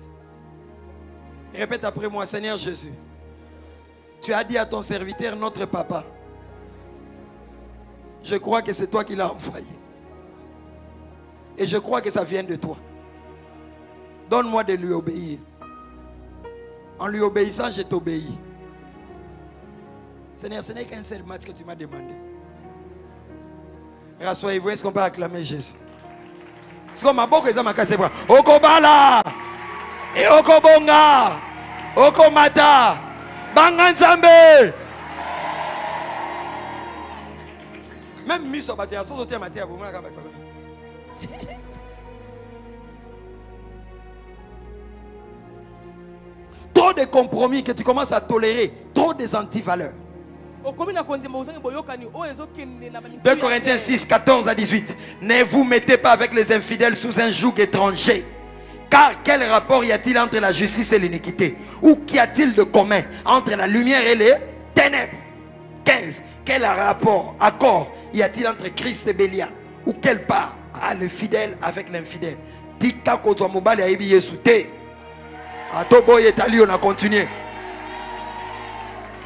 Répète après moi, Seigneur Jésus. Tu as dit à ton serviteur, notre papa. Je crois que c'est toi qui l'as envoyé. Et je crois que ça vient de toi. Donne-moi de lui obéir. En lui obéissant, je t'obéis. Seigneur, ce n'est qu'un seul match que tu m'as demandé. Rassoyez-vous, est-ce qu'on peut acclamer Jésus? C'est comme ma boque, ils ont ma casse bras. Okobala! Et Okobonga! Okomata! Banganzambe! Même Miss Obatea, sans autre matière, vous m'avez dit. Trop de compromis que tu commences à tolérer, trop des antivaleurs. 2 Corinthiens 6, 14 à 18. Ne vous mettez pas avec les infidèles sous un joug étranger. Car quel rapport y a-t-il entre la justice et l'iniquité? Ou qu'y a-t-il de commun entre la lumière et les ténèbres? 15. Quel accord y a-t-il entre Christ et Bélial? Ou quelle part a le fidèle avec l'infidèle? Tika koto mobile a ebi yesu te. Atobo yetali on a continué.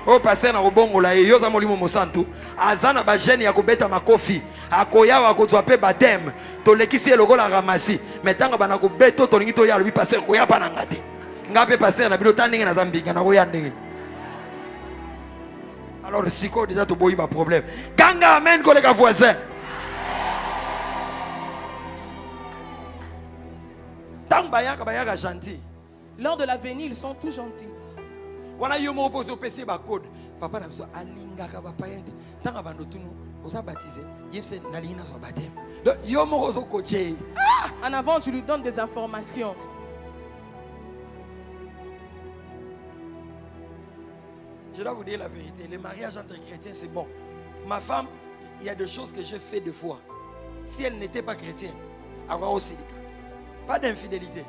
O passer na robongo la yoza molimo mosantu azana ba jeune ya kobeta makofi akoya wa kozwa pe baptême to lekisi eloko la ramasi metanga bana ko beto to lingi to ya lobi passer koya bana ngate ngape passer na bilo tandinga na zambinga na koya ndenge. Alors siko déjà to boyi ba problème kanga amen ko les voisins. Tang bayaka gentil. Lors de la venue, ils sont tous gentils. Wana yo mo opposé au PC ba code papa na biso alinga ka ba payente tanga bando tunu osa baptisé yebse na lina so baptême yo mo ozo coacher. En avant tu lui donnes des informations. Je dois vous dire la vérité, le mariage entre chrétiens c'est bon. Ma femme, il y a des choses que j'ai fait 2 fois. Si elle n'était pas chrétienne, avoir aussi pas d'infidélité,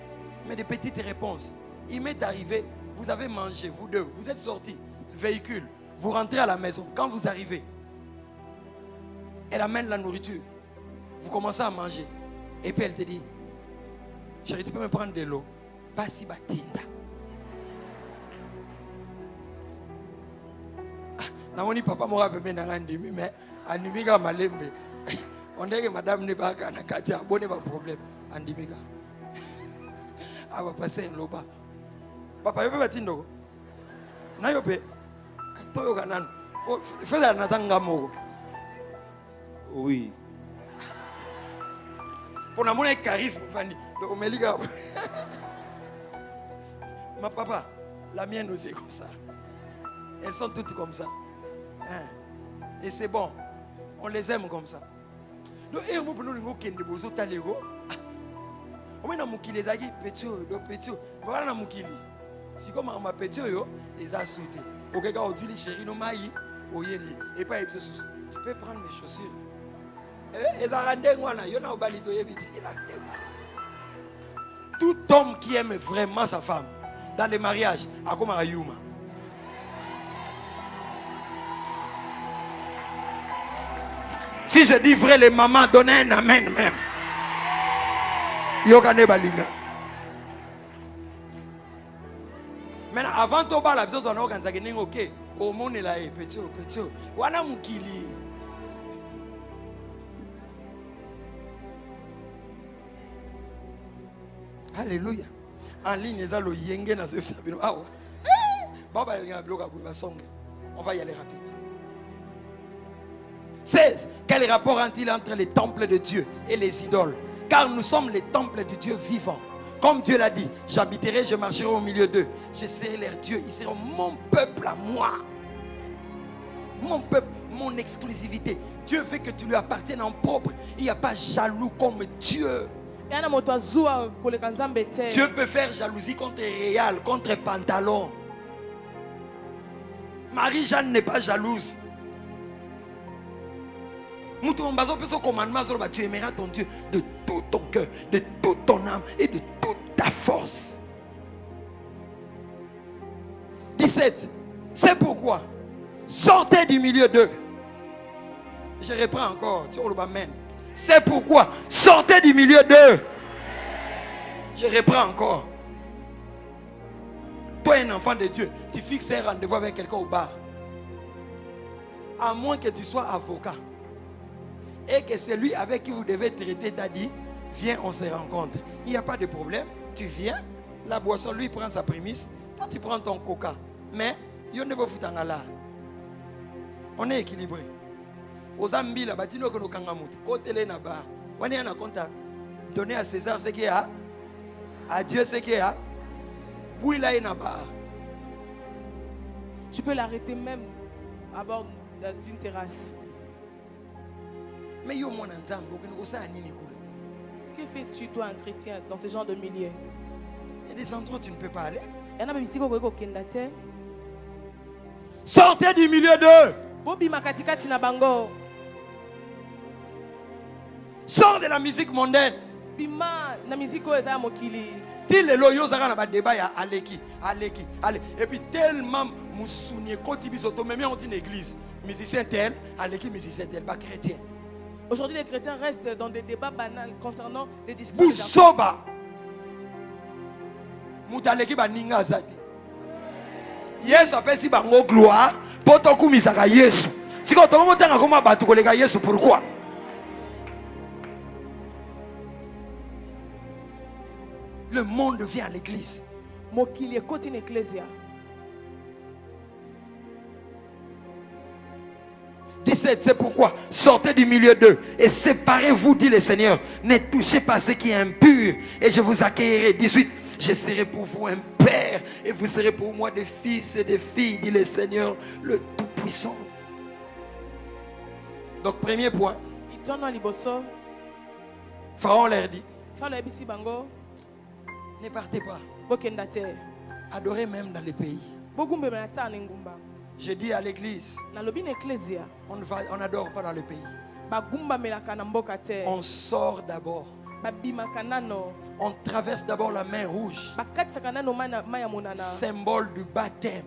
mais des petites réponses. Il m'est arrivé, vous avez mangé, vous deux, vous êtes sortis, véhicule, vous rentrez à la maison. Quand vous arrivez, elle amène la nourriture. Vous commencez à manger. Et puis elle te dit, chérie, tu peux me prendre de l'eau? Pas si batinda. Namoni papa mora bébé n'angandimi mais animika malembe. On dirait que madame n'est pas kana katia abonné pas problème andimika. Ah va passer loba. Papa yope batindo. Na yope. Toyo kanan. Fais na tanga moko. Oui. Pour na mon charisme fandi. Donc omelika. Ma papa, la mienne aussi est comme ça. Elles sont toutes comme ça. Hein? Et c'est bon. On les aime comme ça. Donc, et on peut nous dire que nous sommes allés. On a mukili zaki petit do petit. Voilà na mukili. Si comme on m'a petit yo, ils a sauté. Au gars on dit chérie no mai oyeli et pas tu peux prendre mes chaussures. Et ça rende ngwana yo na obalito yebiti ila. Tout homme qui aime vraiment sa femme dans les mariages a comme ayuma. Si je dis vrai, les mamans donnent un amen même. Yokane balinga. Maintenant, avant de parler, la besoin d'en organiser quelque chose. Ok, au monde est là, petit, petit. Wana mukili. Alléluia. En ligne, ils ont le yenge dans ce sabino. Ah ouais. Baba il y a un bloc à bouger song. On va y aller rapide. 16. Quel rapport a-t-il entre les temples de Dieu et les idoles? Car nous sommes les temples du Dieu vivant. Comme Dieu l'a dit, j'habiterai, je marcherai au milieu d'eux. Je serai leur Dieu, ils seront mon peuple à moi. Mon peuple, mon exclusivité. Dieu veut que tu lui appartiennes en propre. Il n'y a pas jaloux comme Dieu. Dieu peut faire jalousie contre Réal, contre Pantalon. Marie-Jeanne n'est pas jalouse. Tu aimeras ton Dieu de tout ton cœur, de toute ton âme et de toute ta force. 17. C'est pourquoi sortez du milieu d'eux. Je reprends encore. C'est pourquoi sortez du milieu d'eux. Je reprends encore. Toi, un enfant de Dieu, tu fixes un rendez-vous avec quelqu'un au bar. À moins que tu sois avocat. Et que celui avec qui vous devez traiter t'a dit, Viens, on se rencontre. Il n'y a pas de problème. Tu viens, la boisson, lui prend sa prémisse. Toi, tu prends ton coca. Mais, on ne veut foutre en là. On est équilibré. Aux Zambie, là, batino que nous kangamut. Côté les naba. On est en compte. Donner à César ce qu'il y a. À Dieu ce qu'il y a. Oui, là, il y a naba. Tu peux l'arrêter même à bord d'une terrasse. Mais yo mon nzambe, que fais-tu toi un chrétien dans ce genre de milieu? Il y a des endroits où tu ne peux pas aller. Sortez du milieu d'eux. Sors de la musique mondaine. Til le loyo zaka na ba débat ya aleki. Et puis tellement moussounier koti bisoto même on dit une église. Musicien tel, aleki musicien tel, pas chrétien. Aujourd'hui les chrétiens restent dans des débats banals concernant les discussions. Boussoba. Mutaleki ba ninga azati. Yesu apesi bango gloire, poto kumisaka Yesu. Siko to motanga koma batu koleka Yesu pourquoi? Le monde vient à l'église. 17, c'est pourquoi sortez du milieu d'eux et séparez-vous, dit le Seigneur. Ne touchez pas ce qui est impur et je vous accueillerai. 18, je serai pour vous un père et vous serez pour moi des fils et des filles, dit le Seigneur, le Tout-Puissant. Donc, premier point. Pharaon leur dit. Ne partez pas. Adorez même dans les pays. Je dis à l'église, on n'adore pas dans le pays. On sort d'abord. On traverse d'abord la mer rouge. Symbole du baptême.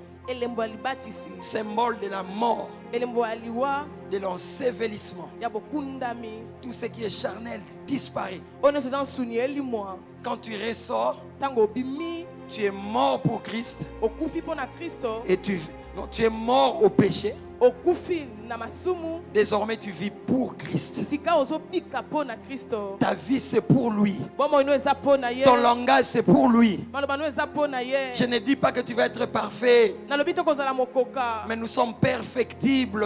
Symbole de la mort. De l'ensevelissement. Tout ce qui est charnel disparaît. Quand tu ressors, tu es mort pour Christ. Et tu es mort au péché. Désormais tu vis pour Christ. Ta vie c'est pour lui. Ton langage c'est pour lui. Je ne dis pas que tu vas être parfait, mais nous sommes perfectibles.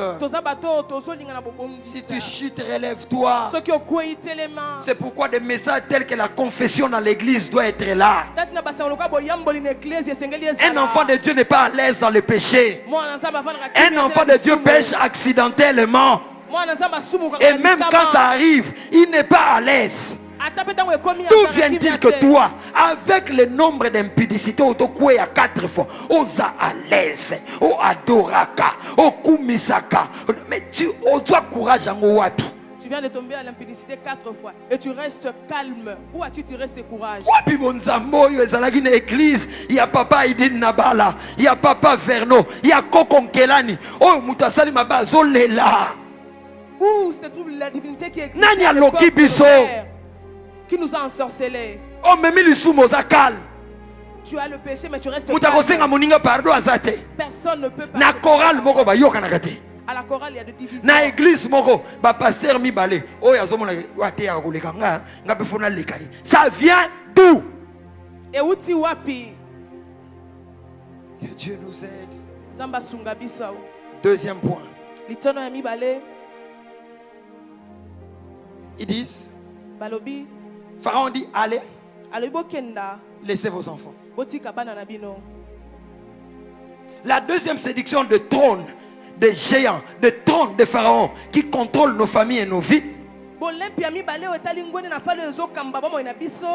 Si tu chutes, relève-toi. C'est pourquoi des messages tels que la confession dans l'église doit être là. Un enfant de Dieu n'est pas à l'aise dans le péché. Un enfant de Dieu pêche accidentellement. Et même quand ça arrive, il n'est pas à l'aise. D'où vient-il que toi, avec le nombre d'impudicités, au tokwe à 4 fois, osa à l'aise, au adoraka, au kumisaka, mais tu dois courage en wapi. Tu viens de tomber à l'impudicité 4 fois et tu restes calme. Où as-tu tiré ce courage? Wapi bonzambo yo ezalaki na église, il y a papa Idine Nabala, il y a papa Verno, il y a Kokonkelani. Oh mutasali mabazo lela. Où se trouve la divinité qui existe? Nani aloki biso qui nous a ensorcelés. Oh memi lisumo za calme. Tu as le péché mais tu restes calme. Moninga pardon azate. Personne ne peut pas. Na chorale moko ba yoka nakate. À la chorale il y a des divisions. Na église moko ba pasteur mi balé. Oh yazomona wate ya koleka nga ngabe fona lekai. Ça vient d'où? Et uti wapi? Que Dieu nous aide. Zamba sunga bisao. Deuxième point. Litono ya mi balé. Ils disent, Balobi. Pharaon dit, allez, kenda. Laissez vos enfants. Botika banana bino. La deuxième séduction de trône, des géants, de trône de Pharaon qui contrôle nos familles et nos vies,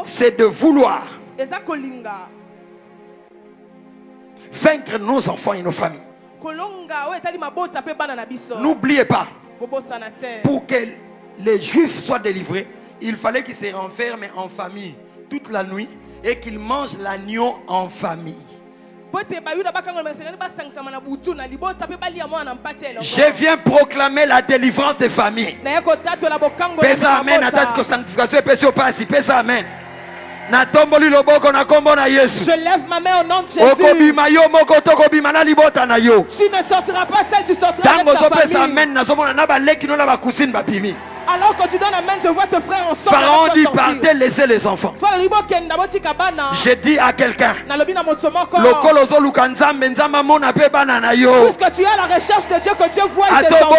c'est de vouloir vaincre nos enfants et nos familles. N'oubliez pas, pour que les Juifs soient délivrés, il fallait qu'ils se renferment en famille toute la nuit et qu'ils mangent l'agneau en famille. Je viens proclamer la délivrance des familles. Pesa amen. Pesa amen. Je lève ma main au nom de Jésus. Tu ne sortiras pas seul, tu sortiras avec ta famille. Alors que tu donnes amen, je vois tes frères ensemble. Pharaon dit partez, laissez les enfants. J'ai dit à quelqu'un, puisque tu es à la recherche de Dieu, que Dieu voit tes enfants.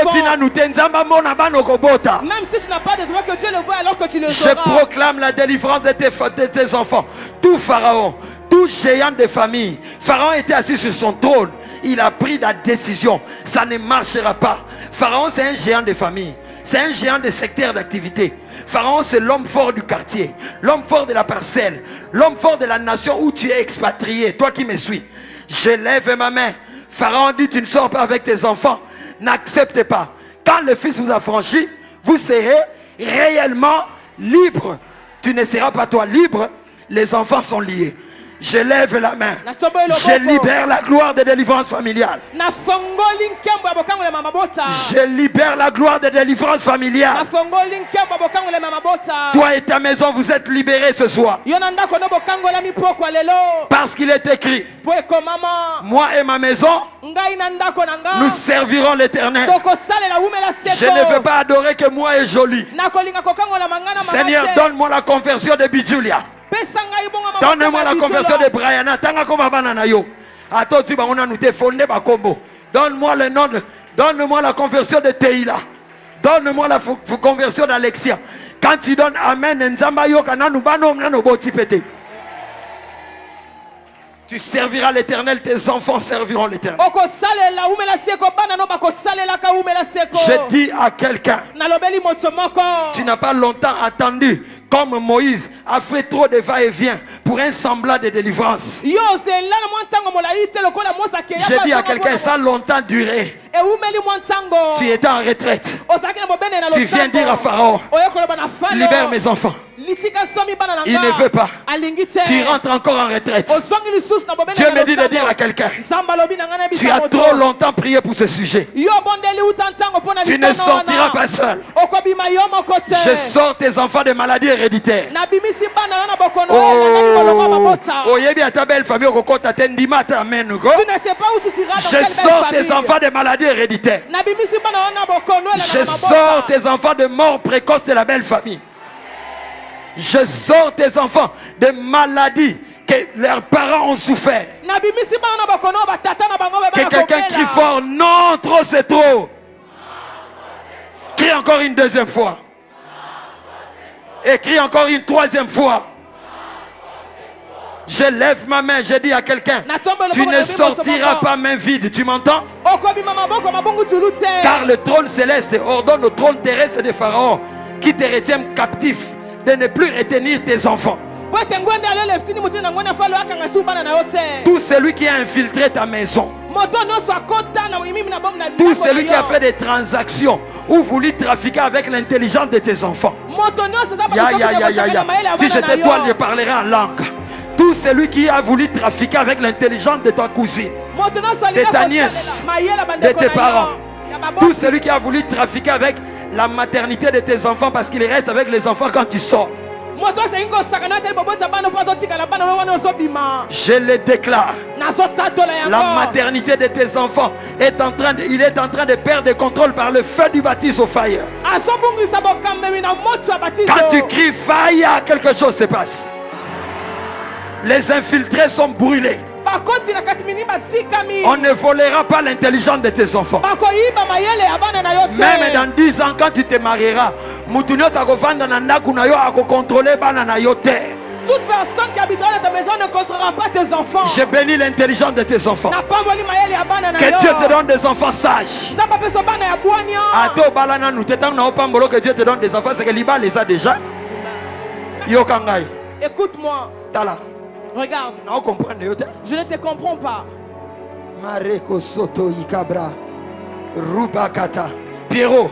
Même si tu n'as pas de joie, que Dieu le voit alors que tu le sauras. Je proclame la délivrance de tes enfants. Tout Pharaon, tout géant de famille. Pharaon était assis sur son trône. Il a pris la décision. Ça ne marchera pas. Pharaon, c'est un géant de famille. C'est un géant de secteur d'activité. Pharaon, c'est l'homme fort du quartier, l'homme fort de la parcelle, l'homme fort de la nation où tu es expatrié. Toi qui me suis, je lève ma main. Pharaon dit, tu ne sors pas avec tes enfants. N'acceptez pas. Quand le Fils vous a franchi, vous serez réellement libre. Tu ne seras pas toi libre. Les enfants sont liés. Je lève la main. Je libère la gloire de délivrance familiale. Je libère la gloire de délivrance familiale. Toi et ta maison, vous êtes libérés ce soir. Parce qu'il est écrit, moi et ma maison, nous servirons l'Éternel. Je ne veux pas adorer que moi et Jolie. Seigneur, donne-moi la conversion de Bijulia. Donne-moi la conversion de Brianna. Donne-moi le nom. Donne-moi la conversion de Teila. Donne-moi la conversion d'Alexia. Quand tu donnes Amen, tu serviras l'Éternel, tes enfants serviront l'Éternel. Je dis à quelqu'un, tu n'as pas longtemps attendu, comme Moïse a fait trop de va-et-vient pour un semblant de délivrance. Je dis à quelqu'un, ça a longtemps duré. Tu étais en retraite. Tu viens dire à Pharaon, libère mes enfants. Il ne veut pas. Tu rentres encore en retraite. Dieu me dit de dire à quelqu'un, tu as trop longtemps prié pour ce sujet. Tu ne sortiras pas seul. Je sors tes enfants de maladies héréditaires. Je sors tes enfants de maladies héréditaires. Je sors tes enfants de mort précoce de la belle famille. Je sors tes enfants de maladies que leurs parents ont souffert. Que quelqu'un crie fort, non, trop c'est trop. Crie encore une deuxième fois. Et crie encore une troisième fois. Je lève ma main, je dis à quelqu'un, tu ne sortiras pas main vide, tu m'entends? Car le trône céleste ordonne au trône terrestre de Pharaon qui te retient captif de ne plus retenir tes enfants. Tout celui qui a infiltré ta maison, tout celui qui a fait des transactions ou voulu trafiquer avec l'intelligence de tes enfants. Si j'étais toi, je parlerais en langue. Tout celui qui a voulu trafiquer avec l'intelligence de ta cousine, de ta nièce, de tes parents. Tout celui qui a voulu trafiquer avec la maternité de tes enfants parce qu'il reste avec les enfants quand tu sors. Je le déclare. La maternité de tes enfants est en train de perdre le contrôle par le feu du baptême au fire. Quand tu cries fire, quelque chose se passe. Les infiltrés sont brûlés. On ne volera pas l'intelligence de tes enfants. Même dans 10 ans, quand tu te marieras, toute personne qui habitera dans ta maison ne contrôlera pas tes enfants. Je bénis l'intelligence de tes enfants. Que Dieu te donne des enfants sages. Que Dieu te donne des enfants, c'est que Liba les a déjà. Écoute-moi. Regarde. Je ne te comprends pas. Mareko Soto Ikabra Rubakata. Pierrot.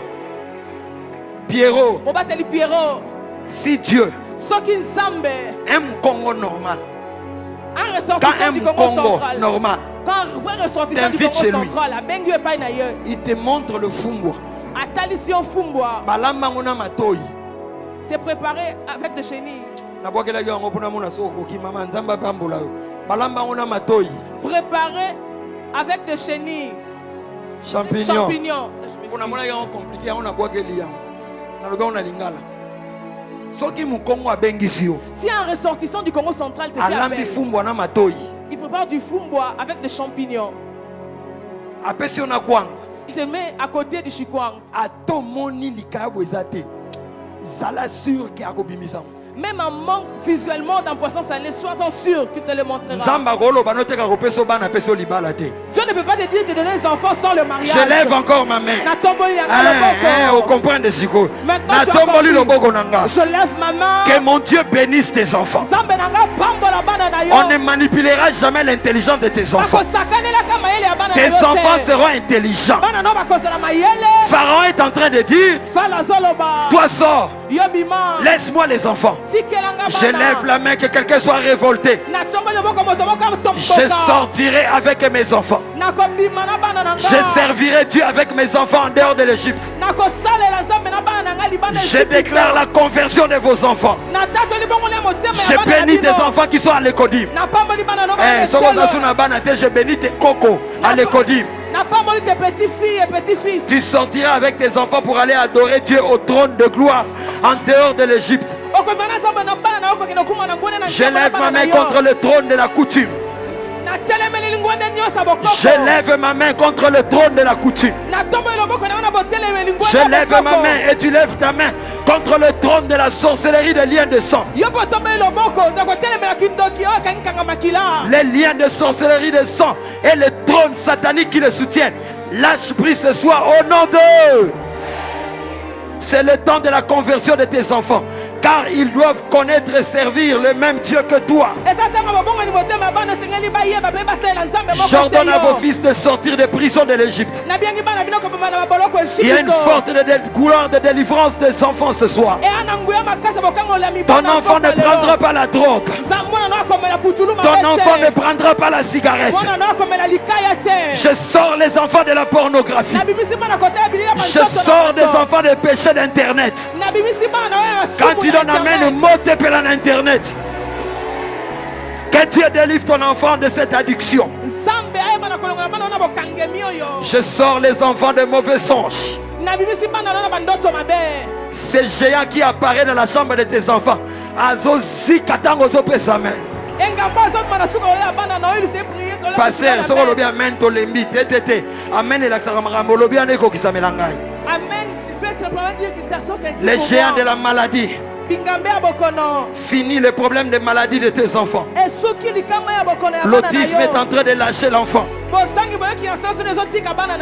Si Dieu un Congo normal, quand un Congo normal t'invite chez lui, il te montre le fumbwa. C'est préparé avec des chenilles. Préparé avec des chenilles. Champignons. Si un ressortissant du Congo central te fait appel, il prépare du fumbwa avec des champignons. Il te met à côté du chikwang. Même en manque visuellement d'un poisson salé, sois-en sûr qu'il te le montrera. Dieu ne peut pas te dire de donner les enfants sans le mariage. Je lève encore ma main. On comprend des sigos. Je lève ma main. Que mon Dieu bénisse tes enfants. On ne manipulera jamais l'intelligence de tes enfants. Tes enfants seront intelligents. Pharaon est en train de dire, toi sors. Laisse-moi les enfants. Je lève la main, que quelqu'un soit révolté. Je sortirai avec mes enfants. Je servirai Dieu avec mes enfants en dehors de l'Égypte. Je déclare la conversion de vos enfants. Je bénis tes enfants qui sont à l'Écodim. Je bénis tes cocos à l'Écodim. Tes petites filles et petits-fils. Tu sortiras avec tes enfants pour aller adorer Dieu au trône de gloire en dehors de l'Égypte. Je lève ma main contre le trône de la coutume. Je lève ma main contre le trône de la coutume. Je lève ma main et tu lèves ta main contre le trône de la sorcellerie des liens de sang. Les liens de sorcellerie de sang et le trône satanique qui le soutiennent. Lâche prise ce soir au nom d'eux. C'est le temps de la conversion de tes enfants. Car ils doivent connaître et servir le même Dieu que toi. J'ordonne à vos fils de sortir des prisons de l'Égypte. Il y a une forte couleur de délivrance des enfants ce soir. Ton enfant ne prendra pas la drogue. Ton enfant ne prendra pas la cigarette. Je sors les enfants de la pornographie. Je sors des enfants des péchés d'internet. Quand tu donnes amen, monte en internet. Que Dieu délivre ton enfant de cette addiction. Je sors les enfants de mauvais songes. Ces géants qui apparaissent dans la chambre de tes enfants. Azozi katango zo pesamen. Passer soko lobi amen to lembi tete amen elaksaka makambo lobi aneko kisamela ngai. Amen veut simplement dire que ça sort les géants de la maladie. Fini le problème de maladie de tes enfants. L'autisme est en train de lâcher l'enfant.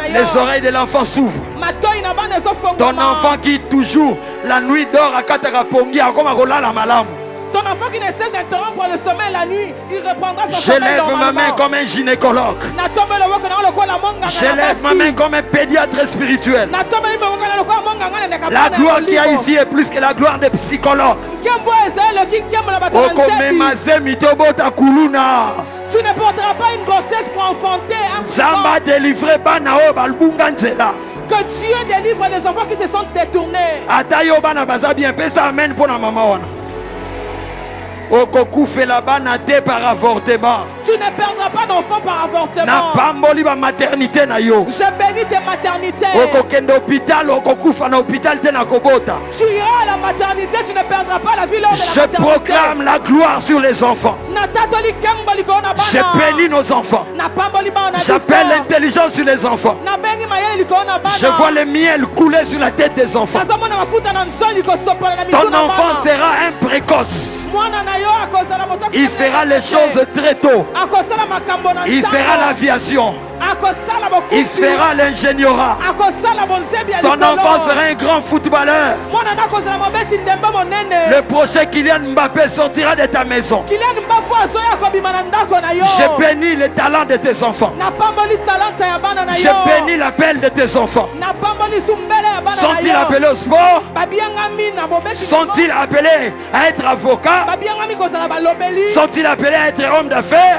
Les oreilles de l'enfant s'ouvrent. Ton enfant qui toujours la nuit dort à Katarapongi à Komarola Malam. Ton enfant qui ne cesse d'interrompre le sommeil la nuit, il reprendra son sommeil. Je lève ma main comme un gynécologue. Je lève ma main comme un pédiatre spirituel. La gloire qu'il y a ici est plus que la gloire des psychologues. Tu ne porteras pas une grossesse pour enfanter un Zamba délivré Banao Balbunganzela. Que Dieu délivre les enfants qui se sont détournés. Atayo Bana Baza bien, pesa amen pour la maman. Okoku fait la banane par avortement. Tu ne perdras pas d'enfant par avortement. Na pamboli ba maternité na yo. Je bénis tes maternités. Okokendo hôpital, okokufa na hôpital te na kobota. Tu iras à la maternité, tu ne perdras pas la vie lors de la maternité. Je proclame la gloire sur les enfants. Je bénis nos enfants. J'appelle l'intelligence sur les enfants. Je vois le miel couler sur la tête des enfants. Ton enfant sera un précoce. Il fera les choses très tôt. Il fera l'aviation. Il fera l'ingénierat. Ton enfant sera un grand footballeur. Le prochain Kylian Mbappé sortira de ta maison. Je bénis le talent de tes enfants. Je bénis l'appel de tes enfants. Sont-ils appelés au sport? Sont-ils appelés à être avocats? Sont-ils appelés à être hommes d'affaires?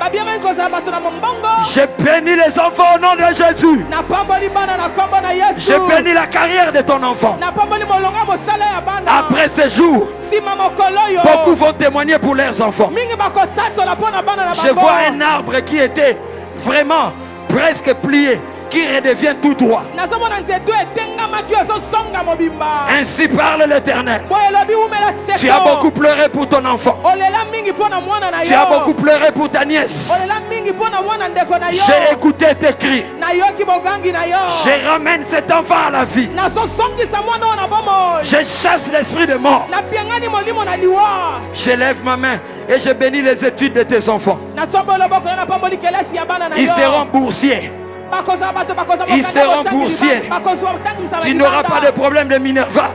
Je bénis les enfants au nom de Jésus. Je bénis la carrière de ton enfant. Après ce jour, beaucoup vont témoigner pour leurs enfants. Je vois un arbre qui était vraiment presque plié. qui redevient tout droit. Ainsi parle l'Éternel. Tu as beaucoup pleuré pour ton enfant. Tu as beaucoup pleuré pour ta nièce. J'ai écouté tes cris. Je ramène cet enfant à la vie. Je chasse l'esprit de mort. Je lève ma main et je bénis les études de tes enfants. Ils seront boursiers. Ils seront boursiers. Tu n'auras pas de problème de Minerva.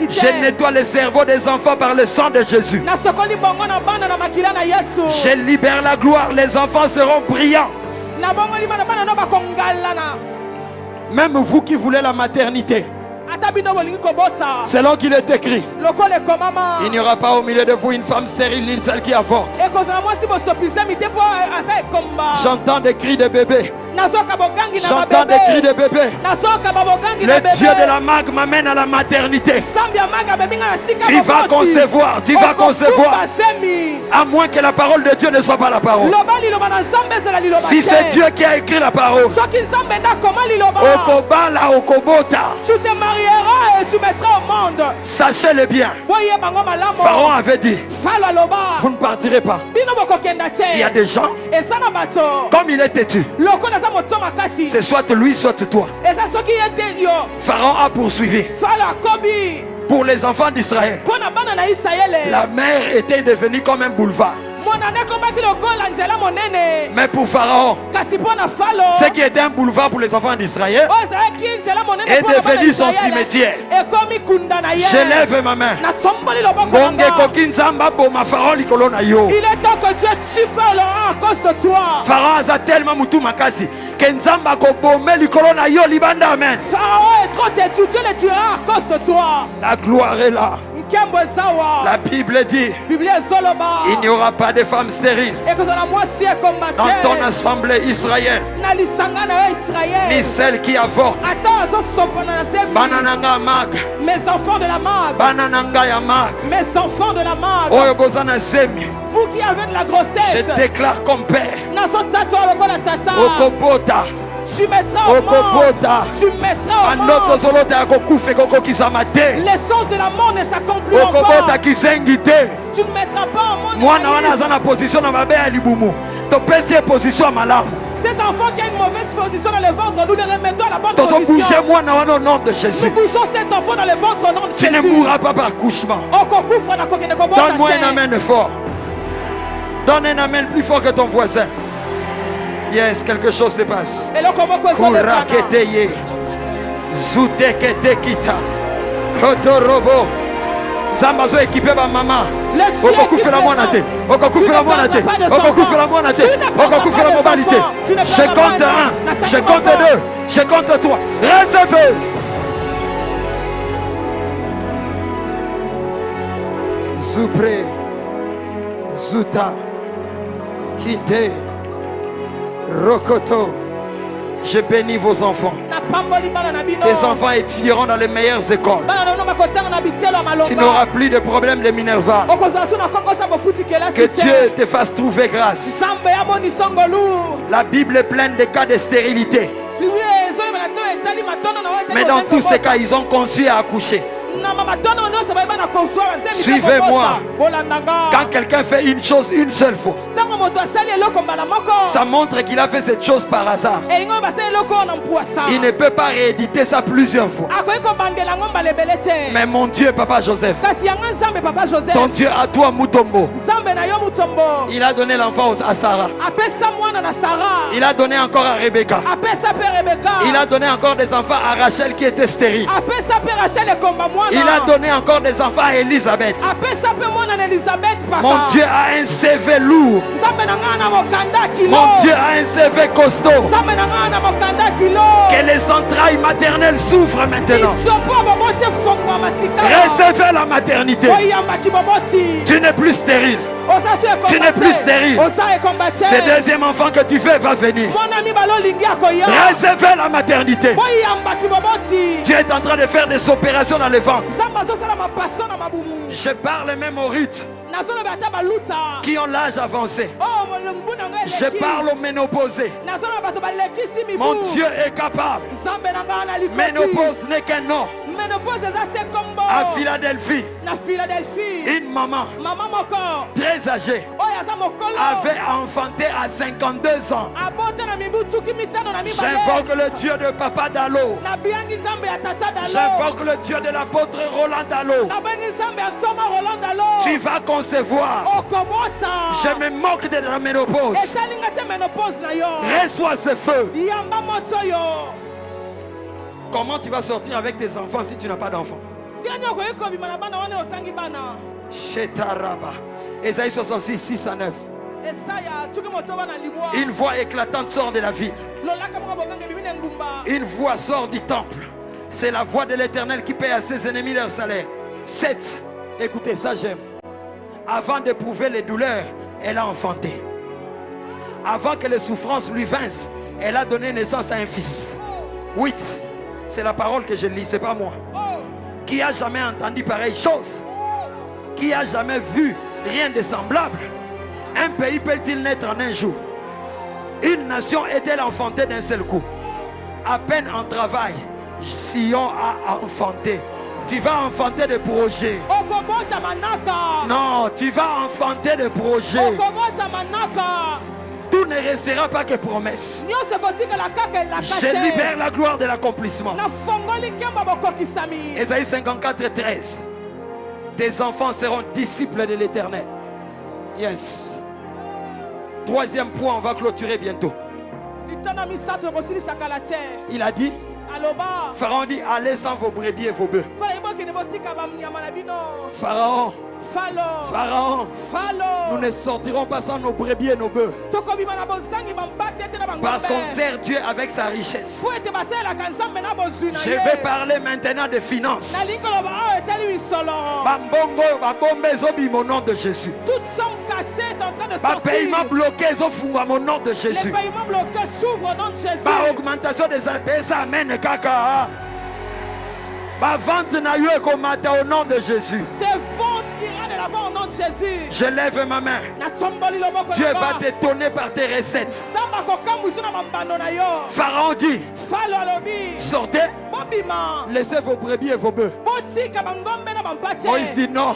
Je nettoie le cerveau des enfants par le sang de Jésus. Je libère la gloire. Les enfants seront brillants. Même vous qui voulez la maternité, selon qu'il est écrit, il n'y aura pas au milieu de vous une femme stérile ni celle qui avorte. J'entends des cris de bébé. J'entends des cris de bébé. Le Dieu de la Mag m'amène à la maternité. Tu vas concevoir. Tu vas concevoir. À moins que la parole de Dieu ne soit pas la parole. Si c'est Dieu qui a écrit la parole, Okobala, Okobota, tu te marieras et tu mettras au monde. Sachez-le bien. Pharaon avait dit, vous ne partirez pas. Il y a des gens, comme il est têtu, c'est soit lui, soit toi. Pharaon a poursuivi. Pour les enfants d'Israël, la mer était devenue comme un boulevard. Mais pour Pharaon, ce qui était un boulevard pour les enfants d'Israël est devenu son cimetière. Je lève ma main. Il est temps que Dieu tue Pharaon à cause de toi. Pharaon a tellement mutu makasi que Nzamba ko bomé likolo na yo libanda. Amen. Pharaon est trop têtu, Dieu le tuera à cause de toi. La gloire est là. La Bible dit, il n'y aura pas de femmes stériles dans ton assemblée Israël, ni celle qui avorte. Banananga mag, mes enfants de la mag, banananga ya mag, mes enfants de la mag, vous qui avez de la grossesse, je déclare comme père, Okobota, tu mettras au monde. Tu mettras au monde. Les songes de la mort ne s'accompliront pas. Tu ne mettras pas au monde. Cet enfant qui a une mauvaise position dans le ventre, nous le remettons à la bonne position. Nous bougeons cet enfant dans le ventre au nom de Jésus. Tu ne mourras pas par couchement. Donne-moi un amen fort. Donne un amen plus fort que ton voisin. Yes, quelque chose se passe. Kuraketeye, Zutekete kita, Kodorobo, Zambazo équipé par maman. Okoku fait la moinate. Okoku fait la moinate. Okoku fait la moinate. Okoku fait la mobilité. Je compte 1, je compte 2, je compte 3. Recevez. Zupré, Zuta, Kinte. Rokoto, je bénis vos enfants. Tes enfants étudieront dans les meilleures écoles. Tu n'auras plus de problème de Minerva. Que Dieu te fasse trouver grâce. La Bible est pleine de cas de stérilité. Mais dans tous ces cas, ils ont conçu et accouché. Suivez-moi. Quand quelqu'un fait une chose une seule fois, ça montre qu'il a fait cette chose par hasard. Il ne peut pas rééditer ça plusieurs fois. Mais mon Dieu, Papa Joseph, ton Dieu à toi, Mutombo, il a donné l'enfant à Sarah. Il a donné encore à Rebecca. Il a donné encore des enfants à Rachel qui était stérile. Il a donné encore des enfants à Elisabeth. Mon Dieu a un CV lourd. Mon Dieu a un CV costaud. Que les entrailles maternelles souffrent maintenant. Recevez la maternité. Tu n'es plus stérile. Tu n'es plus stérile. Ce deuxième enfant que tu fais va venir. Recevez la maternité. Tu es en train de faire des opérations dans le ventre. Je parle même au Ruth. qui ont l'âge avancé. Je parle aux ménopausés. Mon Dieu est capable. Ménopause n'est qu'un nom. À Philadelphie, une maman très âgée avait enfanté à 52 ans. J'invoque le Dieu de Papa Dalo. J'invoque le Dieu de l'apôtre Roland Dalo. Tu vas concevoir. Je me moque de la ménopause. Reçois ce feu. Comment tu vas sortir avec tes enfants si tu n'as pas d'enfants? Shetaraba. Ésaïe 66, 6 à 9. Une voix éclatante sort de la ville. Une voix sort du temple. C'est la voix de l'Éternel qui paie à ses ennemis leur salaire. 7. Écoutez, ça j'aime. Avant d'éprouver les douleurs, elle a enfanté. Avant que les souffrances lui vinssent, elle a donné naissance à un fils. 8. C'est la parole que je lis, c'est pas moi. Qui a jamais entendu pareille chose? Qui a jamais vu rien de semblable? Un pays peut-il naître en un jour? Une nation est-elle enfantée d'un seul coup? À peine en travail, Sion a enfanté. Tu vas enfanter des projets. Non, tu vas enfanter des projets. Tout ne restera pas que promesse. Je libère la gloire de l'accomplissement. Ésaïe 54, 13. Tes enfants seront disciples de l'Éternel. Yes. Troisième point, on va clôturer bientôt. Il a dit, Pharaon dit, allez sans vos brebis et vos bœufs. Pharaon, nous ne sortirons pas sans nos brebis et nos bœufs. Parce qu'on sert Dieu avec sa richesse. Je vais parler maintenant de finances. Au nom de Jésus. Toute somme cachée est en train de sortir. Paiement bloqué, au nom de Jésus. Les paiements bloqués s'ouvrent au nom de Jésus. Augmentation des impayés, ça amène caca. Vente n'a eu au nom de Jésus. Tes ventes iront de l'avant au nom de Jésus. Je lève ma main. Dieu va t'étonner par tes recettes. Pharaon dit, sortez, laissez vos brebis et vos bœufs. Moïse dit non,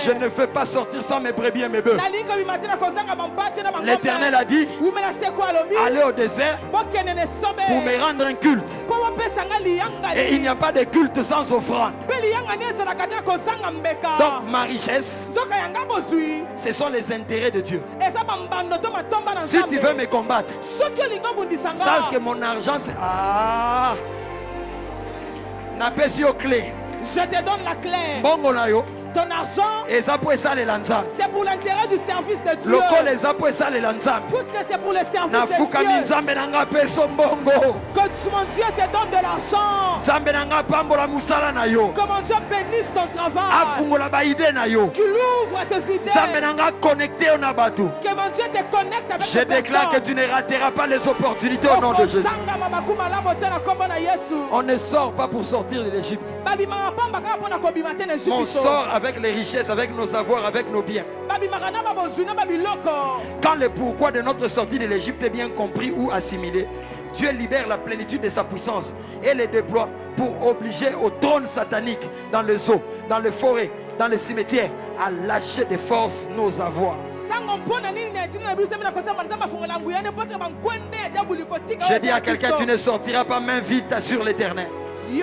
je ne fais pas sortir sans mes brebis et mes bœufs. L'Éternel a dit, allez au désert pour me rendre un culte. Et il n'y a pas de culte sans offrande. Donc ma richesse, ce sont les intérêts de Dieu. Si tu veux me combattre, sache que mon argent c'est... Ah, n'appelle aux clés. Je te donne la clé. Ton argent, c'est pour l'intérêt du service de Dieu. Puisque c'est pour le service de Dieu. Que mon Dieu te donne de l'argent. Que mon Dieu bénisse ton travail. Qu'il ouvre tes idées. Que mon Dieu te connecte avec Je déclare que tu ne rateras pas les opportunités au nom de Jésus. On ne sort pas pour sortir de l'Égypte. On sort avec les richesses, avec nos avoirs, avec nos biens. Quand le pourquoi de notre sortie de l'Égypte est bien compris ou assimilé, Dieu libère la plénitude de sa puissance et les déploie pour obliger au trône satanique dans les eaux, dans les forêts, dans les cimetières à lâcher de force nos avoirs. Je dis à quelqu'un, tu ne sortiras pas main vide sur l'Éternel. Le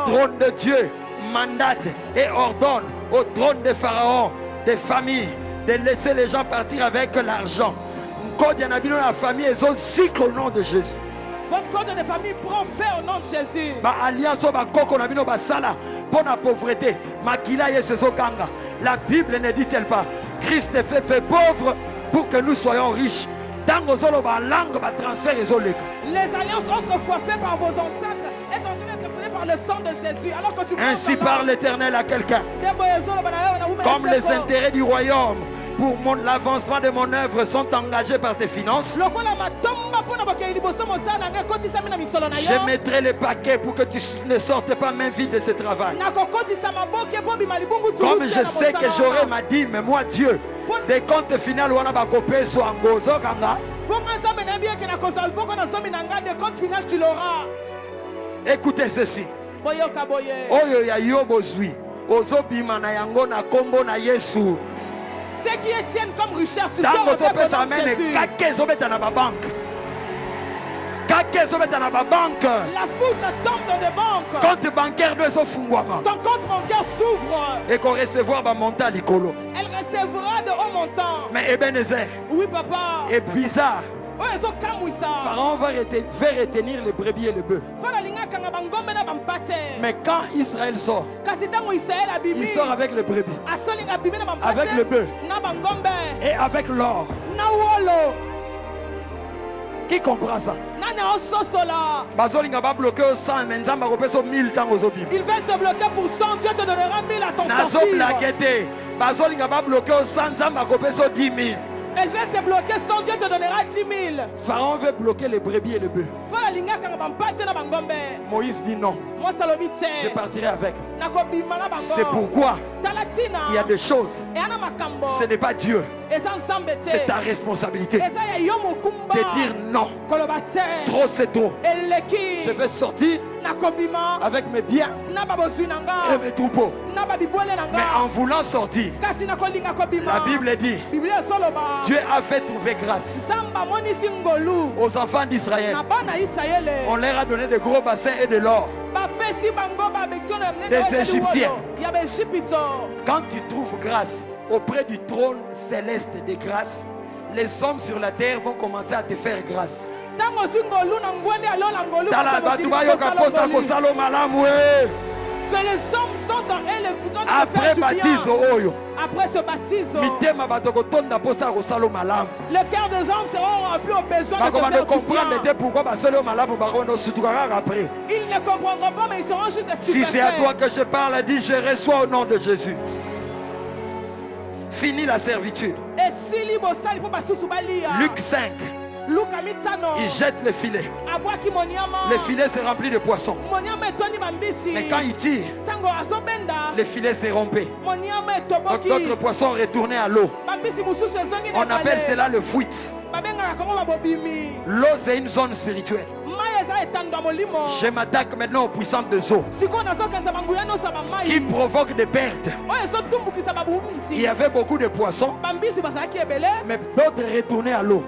trône de Dieu mandate et ordonne au trône de Pharaon, des familles, de laisser les gens partir avec l'argent. La famille est au cycle au nom de Jésus. Votre code de famille prend fait au nom de Jésus. La Bible ne dit-elle pas, Christ est fait pauvre pour que nous soyons riches. Les alliances autrefois faites par vos ancêtres est en train d'être faites par le sang de Jésus. Alors que tu ainsi parle l'Éternel à quelqu'un. Comme les intérêts du royaume pour l'avancement de mon œuvre sont engagés par tes finances, Je mettrai les paquets pour que tu ne sortes pas main vide de ce travail. Comme je sais que j'aurai ma dîme, mais moi Dieu, des comptes finaux, on a bakopé sur Angozo Kanga. Écoutez ceci. Oyo ya yobo zui. Ozobima na yango na kombo na Yesu. Ceux qui tiennent comme richesse, tu sors avec le nom de Jésus. La foudre tombe dans des banques. Compte bancaire de son ton compte bancaire s'ouvre. Et qu'on recevoir ba montant licolo. Elle recevra de hauts montants. Mais Ebenezer. Oui papa. Et bizarre. Pharaon va retenir les brebis et les bœufs. Mais quand Israël sort, il sort avec les brebis, avec le bœuf et avec l'or. Qui comprend ça? Il veut te bloquer pour 100, Dieu te donnera 1000 à ton sortir. Elle veut te bloquer, sans Dieu te donnera 10 000. Pharaon veut bloquer les brebis et les bœufs. Moïse dit non. Je partirai avec. C'est pourquoi il y a des choses. Ce n'est pas Dieu. C'est ta responsabilité de dire non. Trop c'est trop. Je vais sortir avec mes biens et mes troupeaux. Mais en voulant sortir, la Bible dit, Dieu a fait trouver grâce aux enfants d'Israël. On leur a donné de gros bassins et de l'or. Des Égyptiens. Quand tu trouves grâce auprès du trône céleste des grâces, les hommes sur la terre vont commencer à te faire grâce. Que les hommes sont en elle, vous en après baptême, après ce baptême, le cœur des hommes seront plus au besoin de faire du bien. Ils ne comprendront pas, mais ils seront juste stupéfaits. Si c'est à toi que je parle, dis je reçois au nom de Jésus. Fini la servitude. Luc 5. Il jette le filet. Le filet s'est rempli de poissons. Mais quand il tire, le filet s'est rompu. D'autres poissons retournaient à l'eau. On appelle cela le fuite. L'eau, c'est une zone spirituelle. Je m'attaque maintenant aux puissantes des eaux qui provoquent des pertes. Il y avait beaucoup de poissons, mais d'autres retournaient à l'eau.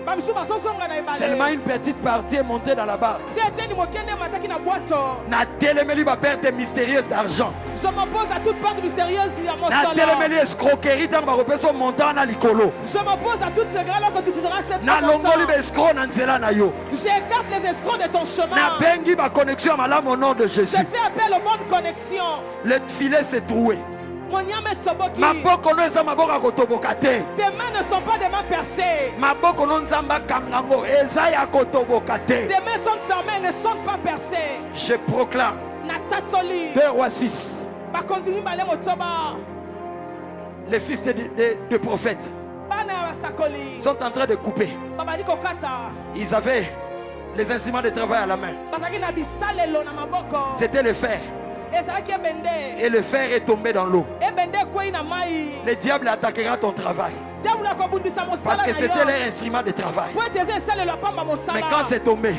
Seulement une petite partie est montée dans la barque. Na télémélie ma perte mystérieuse d'argent. Je m'oppose à toute perte mystérieuse à mon salaire. Na télémélie escroquerie dans ma repéso montant na licolo. Je m'oppose à toutes ces grâces que tu toucheras cette na longoli be escroc na nzela na yo. J'écarte les escrocs de ton chemin. Na bengi ma connexion malam au nom de Jésus. Je fais appel aux bonnes connexions. Le filet s'est troué. Tes mains ne sont pas des mains percées. Tes mains sont fermées, elles ne sont pas percées. Je proclame 2 Rois 6. Les fils de prophètes sont en train de couper. Ils avaient les instruments de travail à la main. C'était le fer. Et le fer est tombé dans l'eau. Le diable attaquera ton travail. Parce que c'était leur instrument de travail. Mais quand c'est tombé,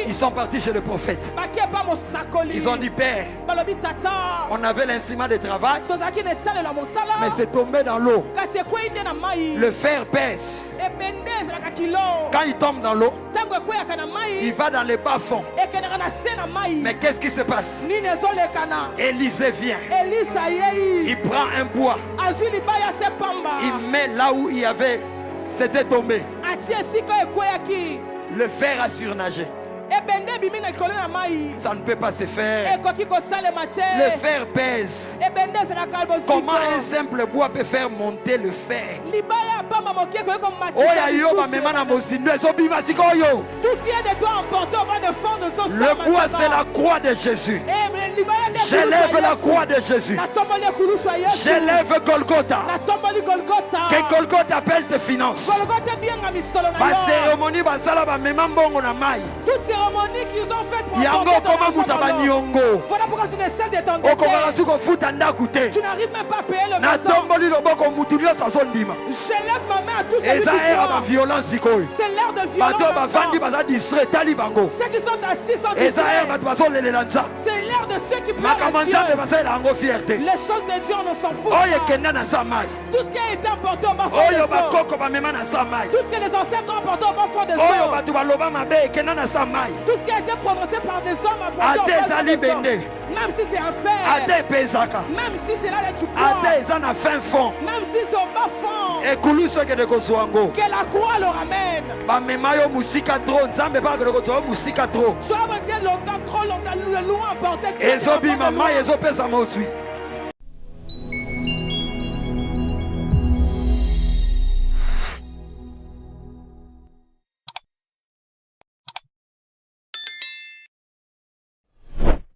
ils sont partis chez le prophète. Ils ont dit, Père, on avait l'instrument de travail, mais c'est tombé dans l'eau. Le fer pèse. Quand il tombe dans l'eau, il va dans les bas-fonds. Mais qu'est-ce qui se passe? Élisée vient. Il prend un bois. Il met là où il y avait, c'était tombé. Le fer a surnagé. Ça ne peut pas se faire. Le fer pèse. Comment un simple bois peut faire monter le fer? Tout ce qui est de toi emporté au bas de fond de son sang. Le bois, c'est la croix de Jésus. J'élève la croix de Jésus. J'élève Golgotha. Que Golgotha appelle tes finances. Ma cérémonie, toute cérémonie qu'ils ont faite pour voilà pourquoi tu ne cesses de t'endetter. Tu n'arrives même pas à payer le maison. J'élève ma main à tous ceux qui croient. C'est l'heure de violence. Ceux qui sont assis sont distraits. C'est l'heure de ceux qui pleurent à Dieu. Les choses de Dieu, on ne s'en fout pas. Tout ce qui a été emporté au bas fond de sang. Tout ce que les ancêtres ont emporté au bas fond de sang. Tout ce qui a été prononcé par des hommes emporté au bas fond de sang. Même si c'est un fer. Même si c'est là que tu prends. Même si c'est au bas fond. Que la croix le ramène. Tu as été longtemps, trop longtemps, loin emporté.